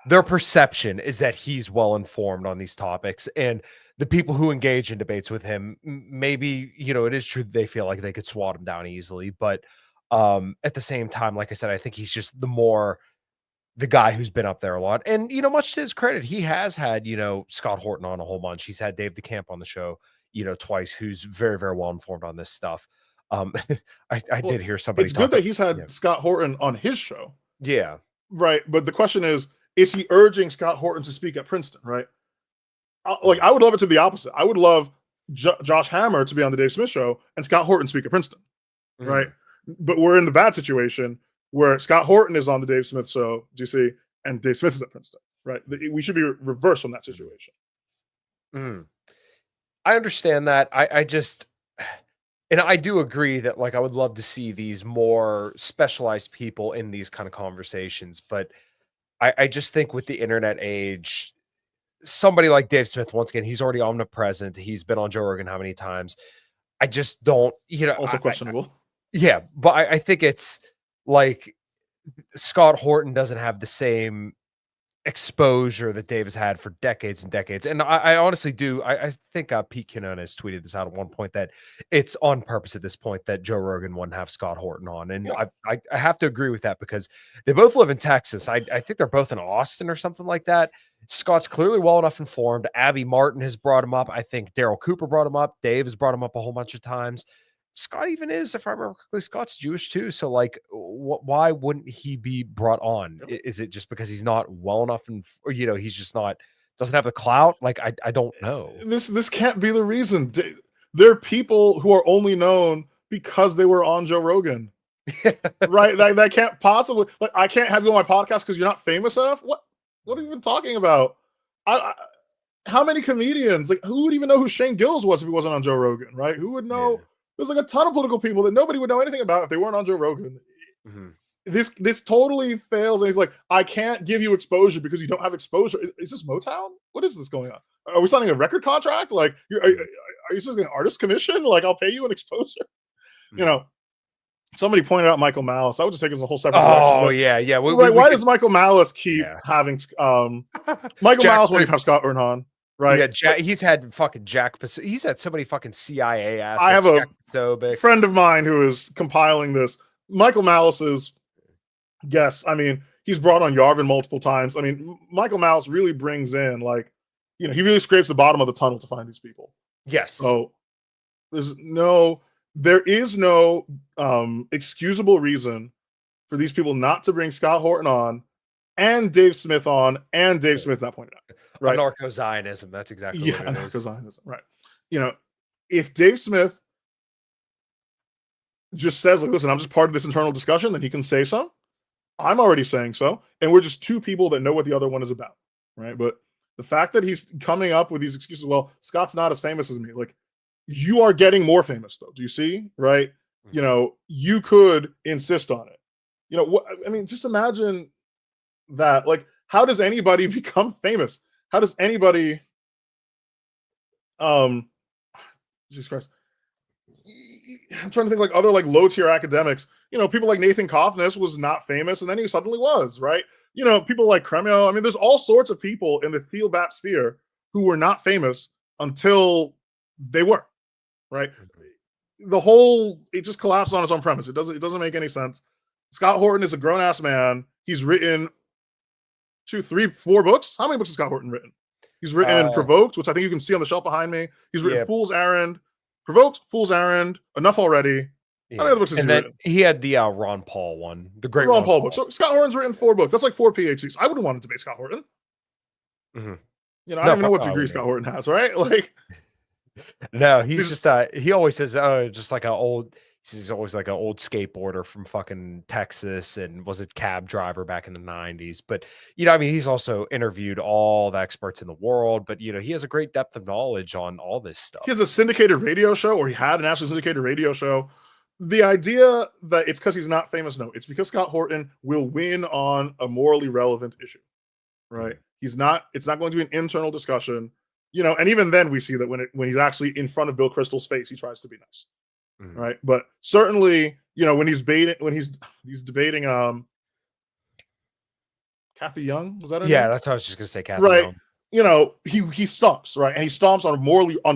their perception is that he's well informed on these topics, and the people who engage in debates with him, maybe it is true that they feel like they could swat him down easily, but at the same time, like I said, I think he's just the guy who's been up there a lot. And much to his credit, he has had Scott Horton on a whole bunch. He's had Dave DeCamp on the show twice, who's very, very well informed on this stuff. I did hear somebody it's good that he's had Scott Horton on his show. Yeah, right. But the question is he urging Scott Horton to speak at Princeton? Right. Like, I would love it to be the opposite. I would love Josh Hammer to be on the Dave Smith show and Scott Horton speak at Princeton. Right. But we're in the bad situation where Scott Horton is on the Dave Smith show, do you see, and Dave Smith is at Princeton, right? We should be reversed from that situation. I understand that. I just, and I do agree that, like, I would love to see these more specialized people in these kind of conversations, but I just think with the internet age, somebody like Dave Smith, once again, he's already omnipresent. He's been on Joe Rogan how many times? I just don't, also questionable. Yeah, but I think it's like Scott Horton doesn't have the same exposure that Dave has had for decades and decades. And I honestly do. I think Pete Quinones tweeted this out at one point that it's on purpose at this point that Joe Rogan wouldn't have Scott Horton on. And I have to agree with that because they both live in Texas. I think they're both in Austin or something like that. Scott's clearly well enough informed. Abby Martin has brought him up. I think Daryl Cooper brought him up. Dave has brought him up a whole bunch of times. Scott even is, if I remember correctly, Scott's Jewish too. So, like, why wouldn't he be brought on? Is it just because he's not well enough, or he's just not doesn't have the clout? Like, I don't know. This can't be the reason. There are people who are only known because they were on Joe Rogan, right? That can't possibly. Like, I can't have you on my podcast because you're not famous enough. What are you even talking about? How many comedians? Like, who would even know who Shane Gillis was if he wasn't on Joe Rogan? Right? Who would know? Yeah. There's like a ton of political people that nobody would know anything about if they weren't on Joe Rogan. This totally fails. And he's like, I can't give you exposure because you don't have exposure. Is this Motown? What is this going on? Are we signing a record contract? Like, are you just an artist commission? Like, I'll pay you an exposure. Somebody pointed out Michael Malice. I would just take it as a whole separate direction. Yeah. Why does Michael Malice keep having Michael Malice when you have Scott Horton? Right. Yeah, he's had fucking Jack. He's had so many fucking CIA assets. I have a friend of mine who is compiling this. Michael Malice's guests. I mean, he's brought on Yarvin multiple times. I mean, Michael Malice really brings in, like, he really scrapes the bottom of the tunnel to find these people. Yes. So there is no excusable reason for these people not to bring Scott Horton on and Dave Smith on, and Dave Smith not pointed out. Right. Anarcho-Zionism. That's exactly what it is. Anarcho-Zionism. Right. If Dave Smith just says, like, listen, I'm just part of this internal discussion, then he can say so. I'm already saying so. And we're just two people that know what the other one is about. Right. But the fact that he's coming up with these excuses, well, Scott's not as famous as me. Like, you are getting more famous, though. Do you see? Right. You could insist on it. Just imagine that. Like, how does anybody become famous? How does anybody, Jesus Christ, I'm trying to think, like, other, like, low tier academics, people like Nathan Kovnes was not famous and then he suddenly was, right? People like Kremio. I mean, there's all sorts of people in the Thiel-Bap sphere who were not famous until they were, right? it just collapsed on its own premise. It doesn't make any sense. Scott Horton is a grown ass man. He's written 2, 3, 4 books. How many books has Scott Horton written? He's written Provoked, which I think you can see on the shelf behind me. He's written Yeah. Fool's Errand, Provoked, Fool's Errand, Enough Already. How many other books has he written? He had the Ron Paul one, the great Ron Paul book. So Scott Horton's written 4 books. That's like 4 PhDs. I wouldn't want to debate Scott Horton. Mm-hmm. You know, I don't even know what degree Scott Horton has, right? Like, no, he's just he always says, oh, just like he's always like an old skateboarder from fucking Texas and was a cab driver back in the 90s. But, you know, I mean, he's also interviewed all the experts in the world, but, you know, he has a great depth of knowledge on all this stuff. He has a syndicated radio show, or he had a national syndicated radio show. The idea that it's because he's not famous, no, it's because Scott Horton will win on a morally relevant issue, right? It's not going to be an internal discussion, you know, and even then we see that when he's actually in front of Bill Kristol's face, he tries to be nice. Right. But certainly, you know, when he's debating Kathy Young, was that her name? That's what I was just gonna say, Kathy right. Young. You know, he stomps, right? And he stomps on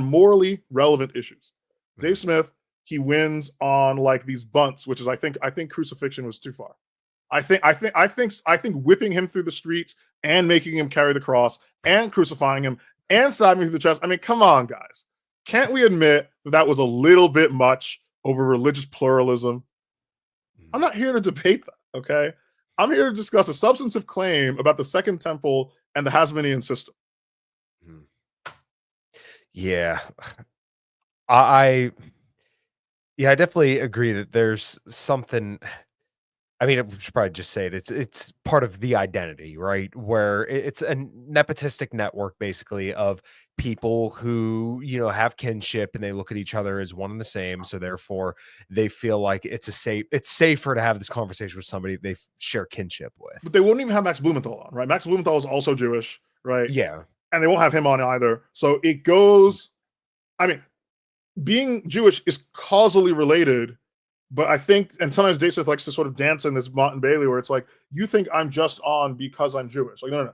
morally relevant issues. Dave Smith, he wins on like these bunts, which is I think crucifixion was too far. I think whipping him through the streets and making him carry the cross and crucifying him and stabbing him through the chest. I mean, come on, guys. Can't we admit that was a little bit much over religious pluralism? I'm not here to debate that, okay? I'm here to discuss a substantive claim about the Second Temple and the Hasmonean system. Yeah. I definitely agree that there's something. I mean, I should probably just say it. It's part of the identity, right? Where it's a nepotistic network, basically, of people who, you know, have kinship and they look at each other as one and the same. So therefore, they feel like it's safer to have this conversation with somebody they share kinship with. But they won't even have Max Blumenthal on, right? Max Blumenthal is also Jewish, right? Yeah, and they won't have him on either. So it goes. I mean, being Jewish is causally related. But I think, and sometimes Dave Smith likes to sort of dance in this Mott and Bailey where it's like, you think I'm just on because I'm Jewish. Like, no.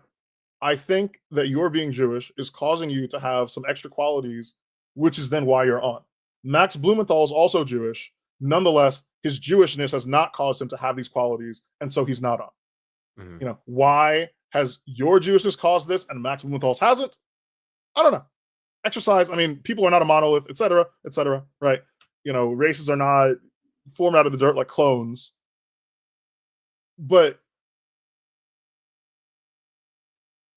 I think that your being Jewish is causing you to have some extra qualities, which is then why you're on. Max Blumenthal is also Jewish. Nonetheless, his Jewishness has not caused him to have these qualities, and so he's not on. You know, why has your Jewishness caused this and Max Blumenthal's hasn't? I don't know. Exercise, I mean, people are not a monolith, et cetera, right? You know, races are not formed out of the dirt like clones. But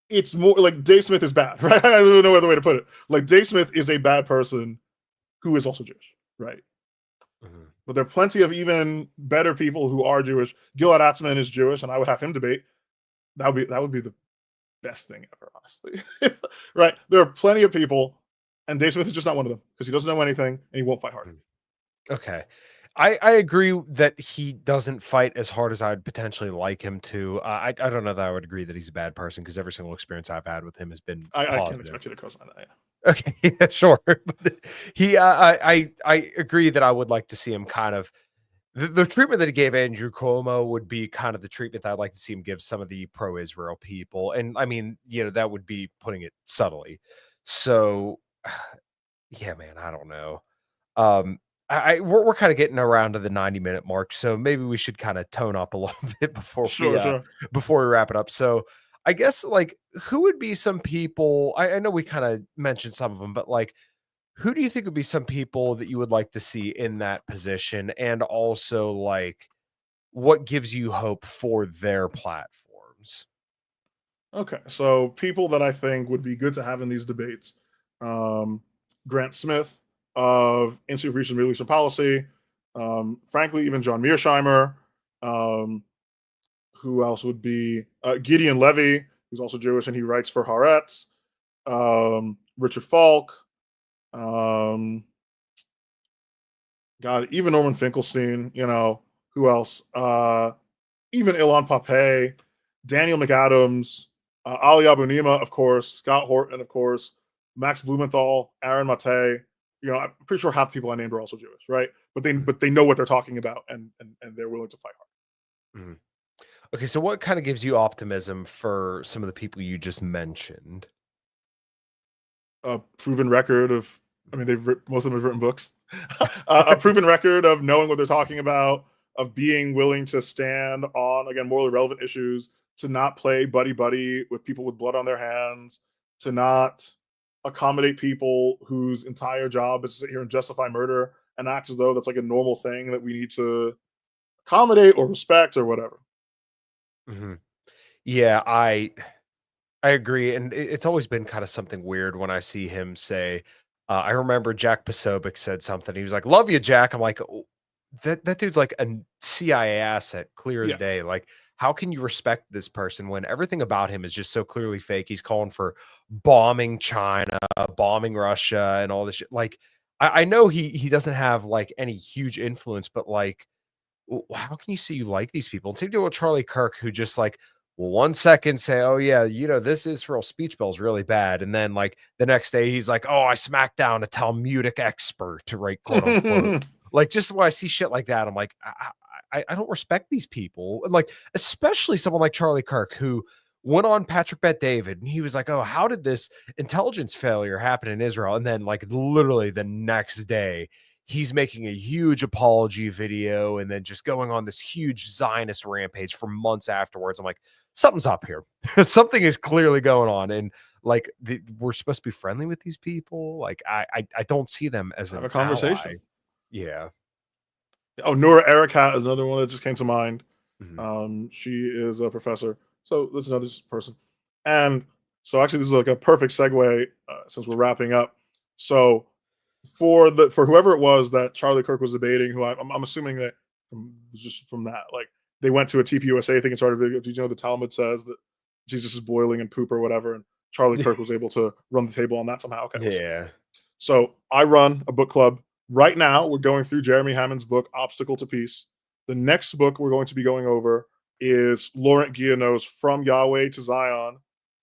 it's more like Dave Smith is bad, right? I don't know no other way to put it. Like Dave Smith is a bad person who is also Jewish, right? But there are plenty of even better people who are Jewish. Gilad Atzmon is Jewish, and I would have him debate. That would be the best thing ever, honestly. Right? There are plenty of people, and Dave Smith is just not one of them because he doesn't know anything and he won't fight hard. Okay. I agree that he doesn't fight as hard as I'd potentially like him to. I don't know that I would agree that he's a bad person because every single experience I've had with him has been I positive. can't expect you to co-sign that. Yeah. Okay, yeah, sure. But I agree that I would like to see him kind of the treatment that he gave Andrew Cuomo would be kind of the treatment that I'd like to see him give some of the pro-Israel people, and I mean, you know, that would be putting it subtly. So, yeah, man, I don't know. We're kind of getting around to the 90-minute mark, so maybe we should kind of tone up a little bit before we wrap it up. So I guess like who would be some people? I know we kind of mentioned some of them, but like who do you think would be some people that you would like to see in that position? And also like what gives you hope for their platforms? Okay, so people that I think would be good to have in these debates. Grant Smith of Institute for Eastern Middle Eastern Policy. Frankly, even John Mearsheimer. Who else would be? Gideon Levy, who's also Jewish, and he writes for Haaretz. Richard Falk. God, even Norman Finkelstein. You know, who else? Even Ilan Pape, Daniel McAdams, Ali Abunimah, of course, Scott Horton, of course, Max Blumenthal, Aaron Mate. You know, I'm pretty sure half the people I named are also Jewish, right? But they know what they're talking about, and they're willing to fight hard. Okay, so what kind of gives you optimism for some of the people you just mentioned? A proven record of I mean, most of them have written books. A proven record of knowing what they're talking about, of being willing to stand on, again, morally relevant issues, to not play buddy buddy with people with blood on their hands, to not accommodate people whose entire job is to sit here and justify murder and act as though that's like a normal thing that we need to accommodate or respect or whatever. Mhm. Yeah, I agree, and it's always been kind of something weird when I see him say, I remember Jack Posobiec said something. He was like, "Love you, Jack." I'm like, "Oh, that dude's like a CIA asset, clear as Yeah. day. Like, how can you respect this person when everything about him is just so clearly fake? He's calling for bombing China, bombing Russia, and all this shit. Like, I know he doesn't have like any huge influence, but like how can you say you like these people? Same deal with Charlie Kirk, who just like will 1 second say, "Oh yeah, this Israel speech bill is really bad," and then like the next day he's like, "Oh, I smacked down a Talmudic expert," to write quote unquote. Like just when I see shit like that, I'm like, I don't respect these people, and like especially someone like Charlie Kirk, who went on Patrick Bet David, and he was like, "Oh, how did this intelligence failure happen in Israel?" And then like literally the next day he's making a huge apology video and then just going on this huge Zionist rampage for months afterwards. I'm like, something's up here. Something is clearly going on. And like we're supposed to be friendly with these people. Like I don't see them as Have an a ally. conversation. Yeah. Oh, Nora Ericat is another one that just came to mind. Mhm. She is a professor. So that's another person. And so actually, this is like a perfect segue since we're wrapping up. So for whoever it was that Charlie Kirk was debating, who I'm assuming that just from that, like they went to a TPUSA thing and started video. Did you know the Talmud says that Jesus is boiling in poop or whatever, and Charlie Kirk was able to run the table on that somehow? Okay, listen. Yeah. So I run a book club. Right now, we're going through Jeremy Hammond's book, Obstacle to Peace. The next book we're going to be going over is Laurent Guillenot's From Yahweh to Zion.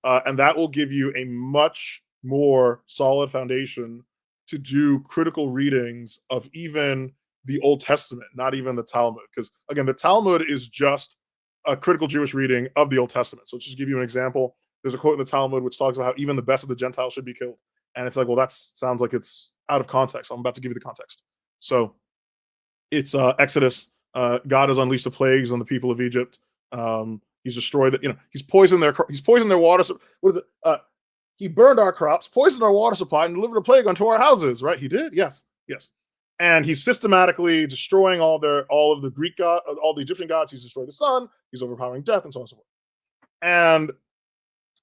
And that will give you a much more solid foundation to do critical readings of even the Old Testament, not even the Talmud. Because again, the Talmud is just a critical Jewish reading of the Old Testament. So, just to give you an example, there's a quote in the Talmud which talks about how even the best of the Gentiles should be killed. And it's like, well, that sounds like it's out of context. I'm about to give you the context. So it's Exodus. God has unleashed the plagues on the people of Egypt. He's destroyed the, he's poisoned their water. What is it? He burned our crops, poisoned our water supply, and delivered a plague unto our houses. Right? He did. Yes. Yes. And he's systematically destroying all of the Greek god, all the Egyptian gods. He's destroyed the sun. He's overpowering death, and so on and so forth. And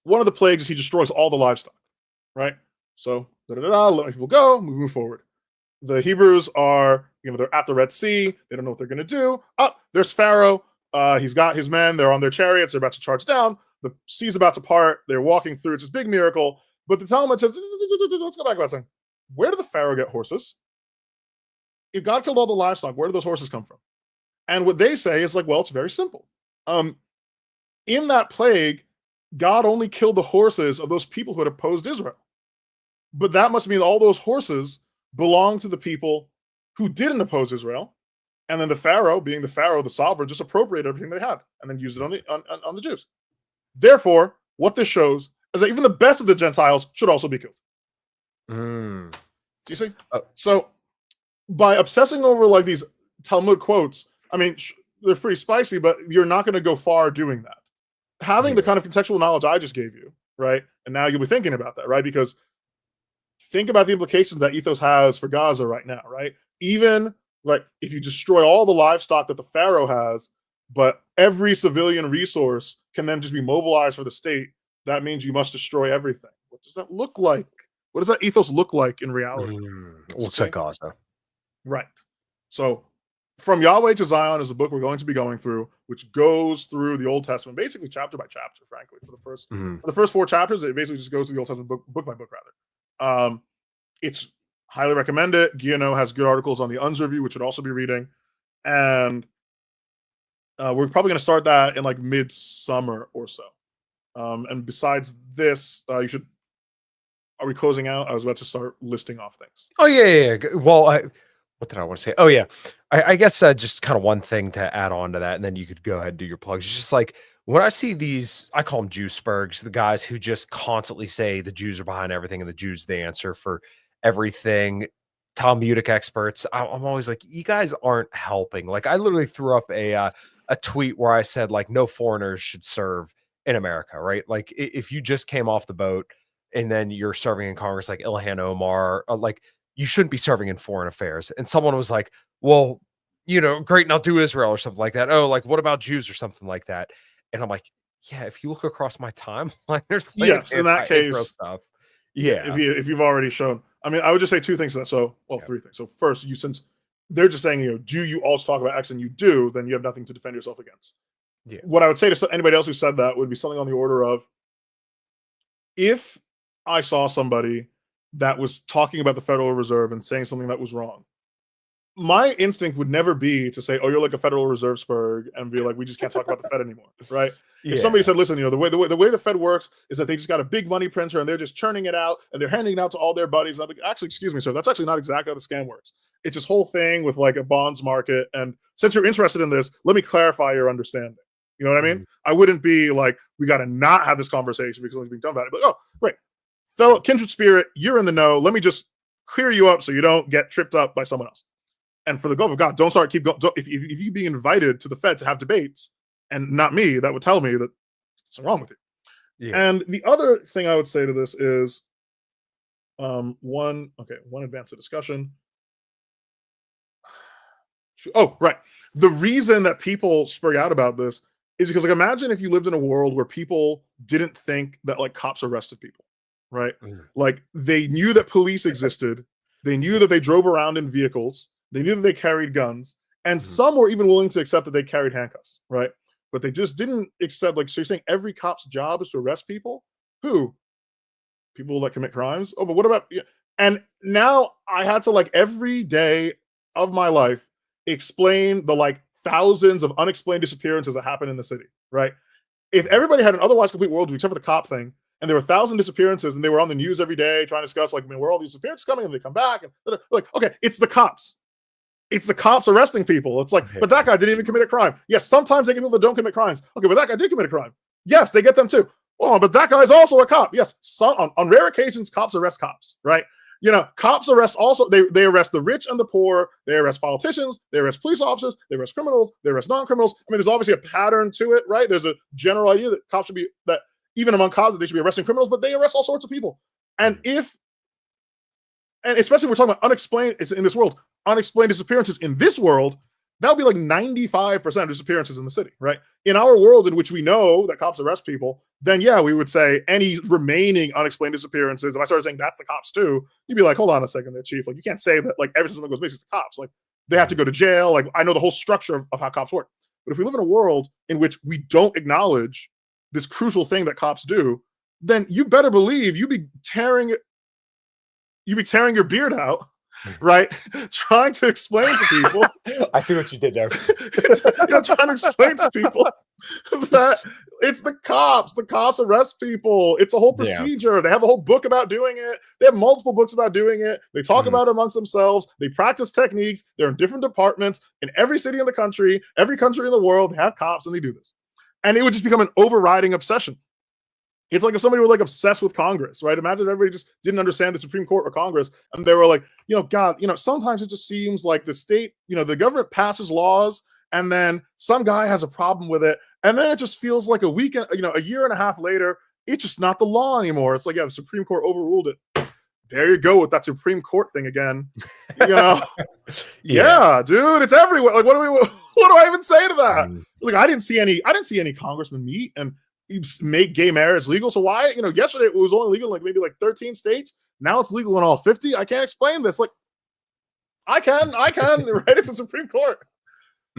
one of the plagues is he destroys all the livestock. Right? So let people go. We move forward. The Hebrews are, they're at the Red Sea. They don't know what they're going to do. Oh, there's Pharaoh. He's got his men. They're on their chariots. They're about to charge down. The sea's about to part. They're walking through. It's this big miracle. But the Talmud says, let's go back about saying, where did the Pharaoh get horses? If God killed all the livestock, where did those horses come from? And what they say is like, well, it's very simple. In that plague, God only killed the horses of those people who had opposed Israel. But that must mean all those horses belong to the people who didn't oppose Israel. And then the Pharaoh, being the Pharaoh, the sovereign, just appropriated everything they had and then used it on the Jews. Therefore, what this shows is that even the best of the Gentiles should also be killed. Mm. Do you see? So by obsessing over like these Talmud quotes, I mean, they're pretty spicy, but you're not going to go far doing that. Having the kind of contextual knowledge I just gave you, right? And now you'll be thinking about that, right? Because think about the implications that ethos has for Gaza right now, right? Even like if you destroy all the livestock that the Pharaoh has, but every civilian resource can then just be mobilized for the state, that means you must destroy everything. What does that look like? What does that ethos look like in reality? Looks like Gaza. Right. So From Yahweh to Zion is a book we're going to be going through, which goes through the Old Testament, basically chapter by chapter, frankly. For the first 4 chapters, it basically just goes through the Old Testament book by book, rather. It's highly recommend it. Guillenot has good articles on the Unz review, which would also be reading. And we're probably going to start that in like midsummer or so. And besides this, you should. Are we closing out? I was about to start listing off things. Oh yeah. Well, what did I want to say? Oh yeah, I guess just kind of one thing to add on to that, and then you could go ahead and do your plugs. It's just like when I see these, I call them Juicebergs, the guys who just constantly say the Jews are behind everything and the Jews the answer for everything. Talmudic experts. I'm always like, you guys aren't helping. Like, I literally threw up a tweet where I said, like, no foreigners should serve in America, right? Like, if you just came off the boat and then you're serving in Congress, like Ilhan Omar, like, you shouldn't be serving in foreign affairs. And someone was like, well, great, now do Israel or something like that. Oh, like, what about Jews or something like that? And I'm like, yeah, if you look across my timeline, there's plenty of Yes, in that anti-Israel case, stuff. yeah, Yeah. if you've already shown, I mean, I would just say two things to that. So, well, Yeah. three things. So first, since they're just saying, do you also talk about X, and you do, then you have nothing to defend yourself against. Yeah. What I would say to anybody else who said that would be something on the order of, if I saw somebody that was talking about the Federal Reserve and saying something that was wrong, my instinct would never be to say, "Oh, you're like a Federal Reserve spurg," and be like, "We just can't talk about the Fed anymore," right? If somebody Yeah. said, "Listen, the way the Fed works is that they just got a big money printer and they're just churning it out and they're handing it out to all their buddies," and I'm like, actually, excuse me, sir, that's actually not exactly how the scam works. It's this whole thing with like a bonds market, and since you're interested in this, let me clarify your understanding. You know what I mean? Mhm. I wouldn't be like, we got to not have this conversation because something's being done about it. But oh, great, fellow kindred spirit, you're in the know. Let me just clear you up so you don't get tripped up by someone else. And for the love of God, don't start keep going. If you being invited to the Fed to have debates and not me, that would tell me that something wrong with you. Yeah. And the other thing I would say to this is, one advance of discussion. Oh, right. The reason that people spring out about this is because, like, imagine if you lived in a world where people didn't think that like cops arrested people, right? Mhm. Like, they knew that police existed, they knew that they drove around in vehicles, they knew that they carried guns, and Mhm. some were even willing to accept that they carried handcuffs, right? But they just didn't accept, like, so you're saying every cop's job is to arrest people? Who? People that commit crimes? Oh, but what about, yeah. And now I had to, like, every day of my life explain the like thousands of unexplained disappearances that happen in the city, right? If everybody had an otherwise complete worldview except for the cop thing, and there were 1,000 disappearances, and they were on the news every day trying to discuss, like, man, where are all these disappearances coming, and they come back, and like, okay, it's the cops. It's the cops arresting people. It's like, but that Yeah. guy didn't even commit a crime. Yes, sometimes they get people that don't commit crimes. Okay, but that guy did commit a crime. Yes, they get them too. Oh, but that guy's also a cop. Yes, some on rare occasions, cops arrest cops, right? Cops arrest also, they arrest the rich and the poor, they arrest politicians, they arrest police officers, they arrest criminals, they arrest non-criminals. I mean, there's obviously a pattern to it, right? There's a general idea that cops should be, that even among cops, they should be arresting criminals, but they arrest all sorts of people. And especially if we're talking about unexplained, it's in this world, unexplained disappearances in this world, that would be like 95% of disappearances in the city, right? In our world, in which we know that cops arrest people, then yeah, we would say any remaining unexplained disappearances. If I started saying that's the cops too, you'd be like, hold on a second there, chief. Like, you can't say that like every time someone goes missing, it's the cops. Like, they have to go to jail. Like, I know the whole structure of how cops work. But if we live in a world in which we don't acknowledge this crucial thing that cops do, then you better believe you'd be tearing your beard out, right? Trying to explain to people. I see what you did there. Trying to explain to people that it's the cops. The cops arrest people. It's a whole procedure. They have a whole book about doing it. They have multiple books about doing it. They talk about it amongst themselves. They practice techniques. They're in different departments in every city in the country, every country in the world. They have cops and they do this. And it would just become an overriding obsession. It's like if somebody were like obsessed with Congress, right? Imagine everybody just didn't understand the Supreme Court or Congress, and they were like, God, sometimes it just seems like the state, the government passes laws, and then some guy has a problem with it, and then it just feels like a weekend, a year and a half later, it's just not the law anymore. It's like, yeah, the Supreme Court overruled it. There you go with that Supreme Court thing again. Yeah, dude, it's everywhere. Like, what do I even say to that? Like, I didn't see any congressmen meet and make gay marriage legal. So why, yesterday it was only legal in like maybe like 13 states. Now it's legal in all 50. I can't explain this. Like, I can, right? It's the Supreme Court.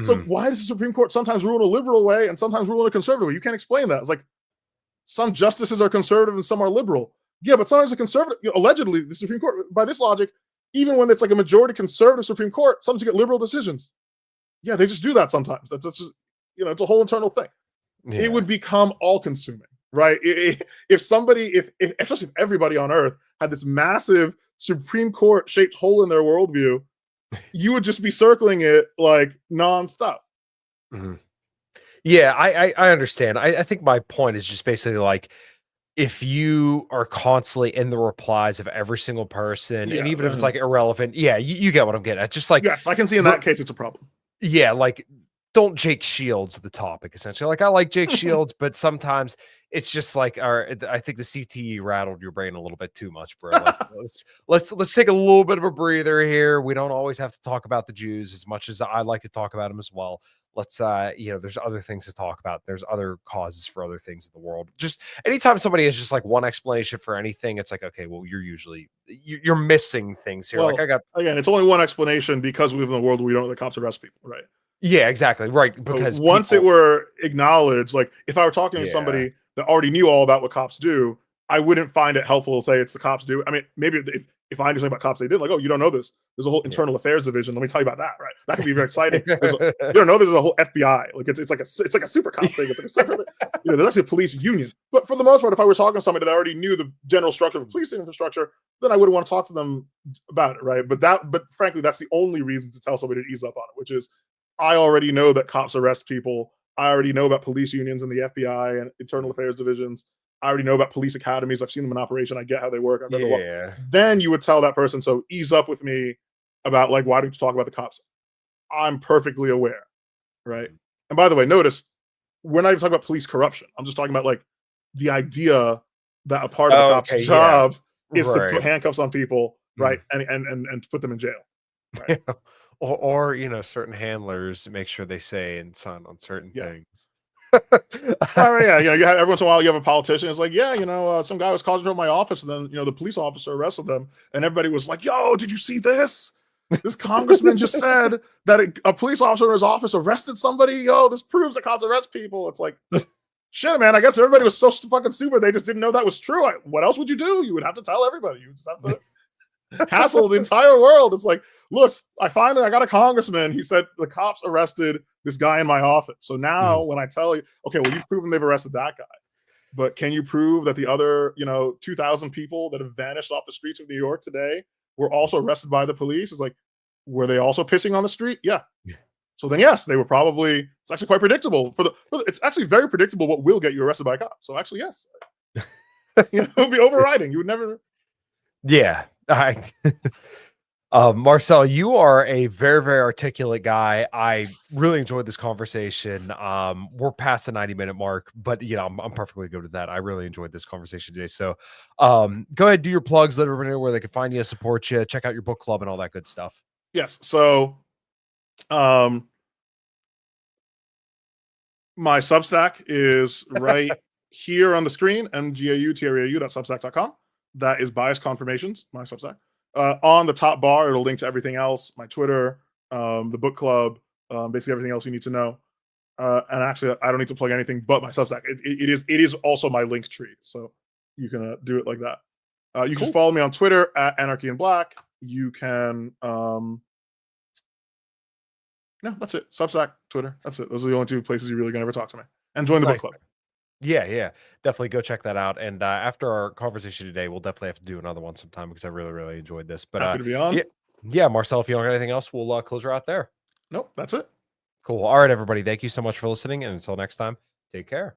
So why does the Supreme Court sometimes rule in a liberal way and sometimes rule in a conservative way? You can't explain that. It's like some justices are conservative and some are liberal. Yeah, but sometimes the conservative, allegedly, the Supreme Court, by this logic, even when it's like a majority conservative Supreme Court, sometimes you get liberal decisions. Yeah, they just do that sometimes. That's just, it's a whole internal thing. Yeah. It would become all-consuming, right? Especially if everybody on Earth had this massive Supreme Court-shaped hole in their worldview, you would just be circling it like nonstop. Yeah, I understand. I think my point is just basically like, if you are constantly in the replies of every single person, and Yeah, even if it's then like irrelevant, yeah, you get what I'm getting at. Just like, yes, I can see in that case it's a problem. yeah, like, don't Jake Shields the topic, essentially. Like, I like Jake Shields, but sometimes it's just like, all right, I think the CTE rattled your brain a little bit too much, bro. Like, let's take a little bit of a breather here. We don't always have to talk about the Jews as much as I like to talk about them as well. Let's there's other things to talk about. There's other causes for other things in the world. Just anytime somebody has just like one explanation for anything, it's like, okay, well, you're missing things here. Like, Well, I got, again, it's only one explanation because we live in a world where we don't let the cops arrest people, right? yeah, exactly, right, So because once it people, were acknowledged, like if I were talking to yeah. somebody that already knew all about what cops do, I wouldn't find it helpful to say it's the cops do. I mean, maybe if I understand about cops, they did like, oh, you don't know this. There's a whole Yeah. internal affairs division. Let me tell you about that, right? That could be very exciting. You don't know there's a whole FBI. Like it's like a super cop thing. It's like a separate. There's actually a police union. But for the most part, if I were talking to somebody that already knew the general structure of policing infrastructure, then I wouldn't want to talk to them about it, right? But frankly, that's the only reason to tell somebody to ease up on it, which is I already know that cops arrest people. I already know about police unions and the FBI and internal affairs divisions. I already know about police academies. I've seen them in operation. I get how they work. I've read the law. Yeah. Then you would tell that person, so ease up with me about like, why don't you talk about the cops? I'm perfectly aware, right? And by the way, notice we're not even talking about police corruption. I'm just talking about like the idea that a part of the Oh, cop's okay, yeah. job is to put Right. handcuffs on people, right? Mm. And to put them in jail. Right. Or certain handlers make sure they say and sign on certain Yeah. things. Well, yeah, you have, every once in a while you have a politician. It's like, yeah, some guy was causing trouble in my office, and then the police officer arrested them, and everybody was like, "Yo, did you see this? This congressman just said that a police officer in his office arrested somebody. Yo, this proves that cops arrest people." It's like, shit, man. I guess everybody was so fucking stupid they just didn't know that was true. What else would you do? You would have to tell everybody. You just have to hassle the entire world. It's like, look, I got a congressman. He said the cops arrested this guy in my office. So now when I tell you, okay, well, you've proven they've arrested that guy. But can you prove that the other, 2,000 people that have vanished off the streets of New York today were also arrested by the police? It's like, were they also pissing on the street? Yeah. So then, yes, they were probably. It's actually quite predictable. It's actually very predictable what will get you arrested by a cop. So actually, yes, it would be overriding. You would never. Yeah. Marcel, you are a very, very articulate guy. I really enjoyed this conversation. We're past the 90-minute mark, but I'm perfectly good with that. I really enjoyed this conversation today. So go ahead, do your plugs, let everybody know where they can find you, support you, check out your book club and all that good stuff. Yes. So my Substack is right here on the screen, mgautreau.substack.com. That is Bias Confirmations, my Substack. On the top bar, it'll link to everything else, my Twitter, the book club, basically everything else you need to know. And actually, I don't need to plug anything but my Substack. It is also my link tree, so you can do it like that. You can follow me on Twitter at Anarchy in Black. You can no, that's it. Substack, Twitter. That's it. Those are the only two places you're really gonna ever talk to me. And join the book club. Yeah. Definitely go check that out. And after our conversation today, we'll definitely have to do another one sometime because I really, really enjoyed this. But Happy to be on. yeah, Marcel, if you don't got anything else, we'll close her out there. Nope, that's it. Cool. All right, everybody. Thank you so much for listening. And until next time, take care.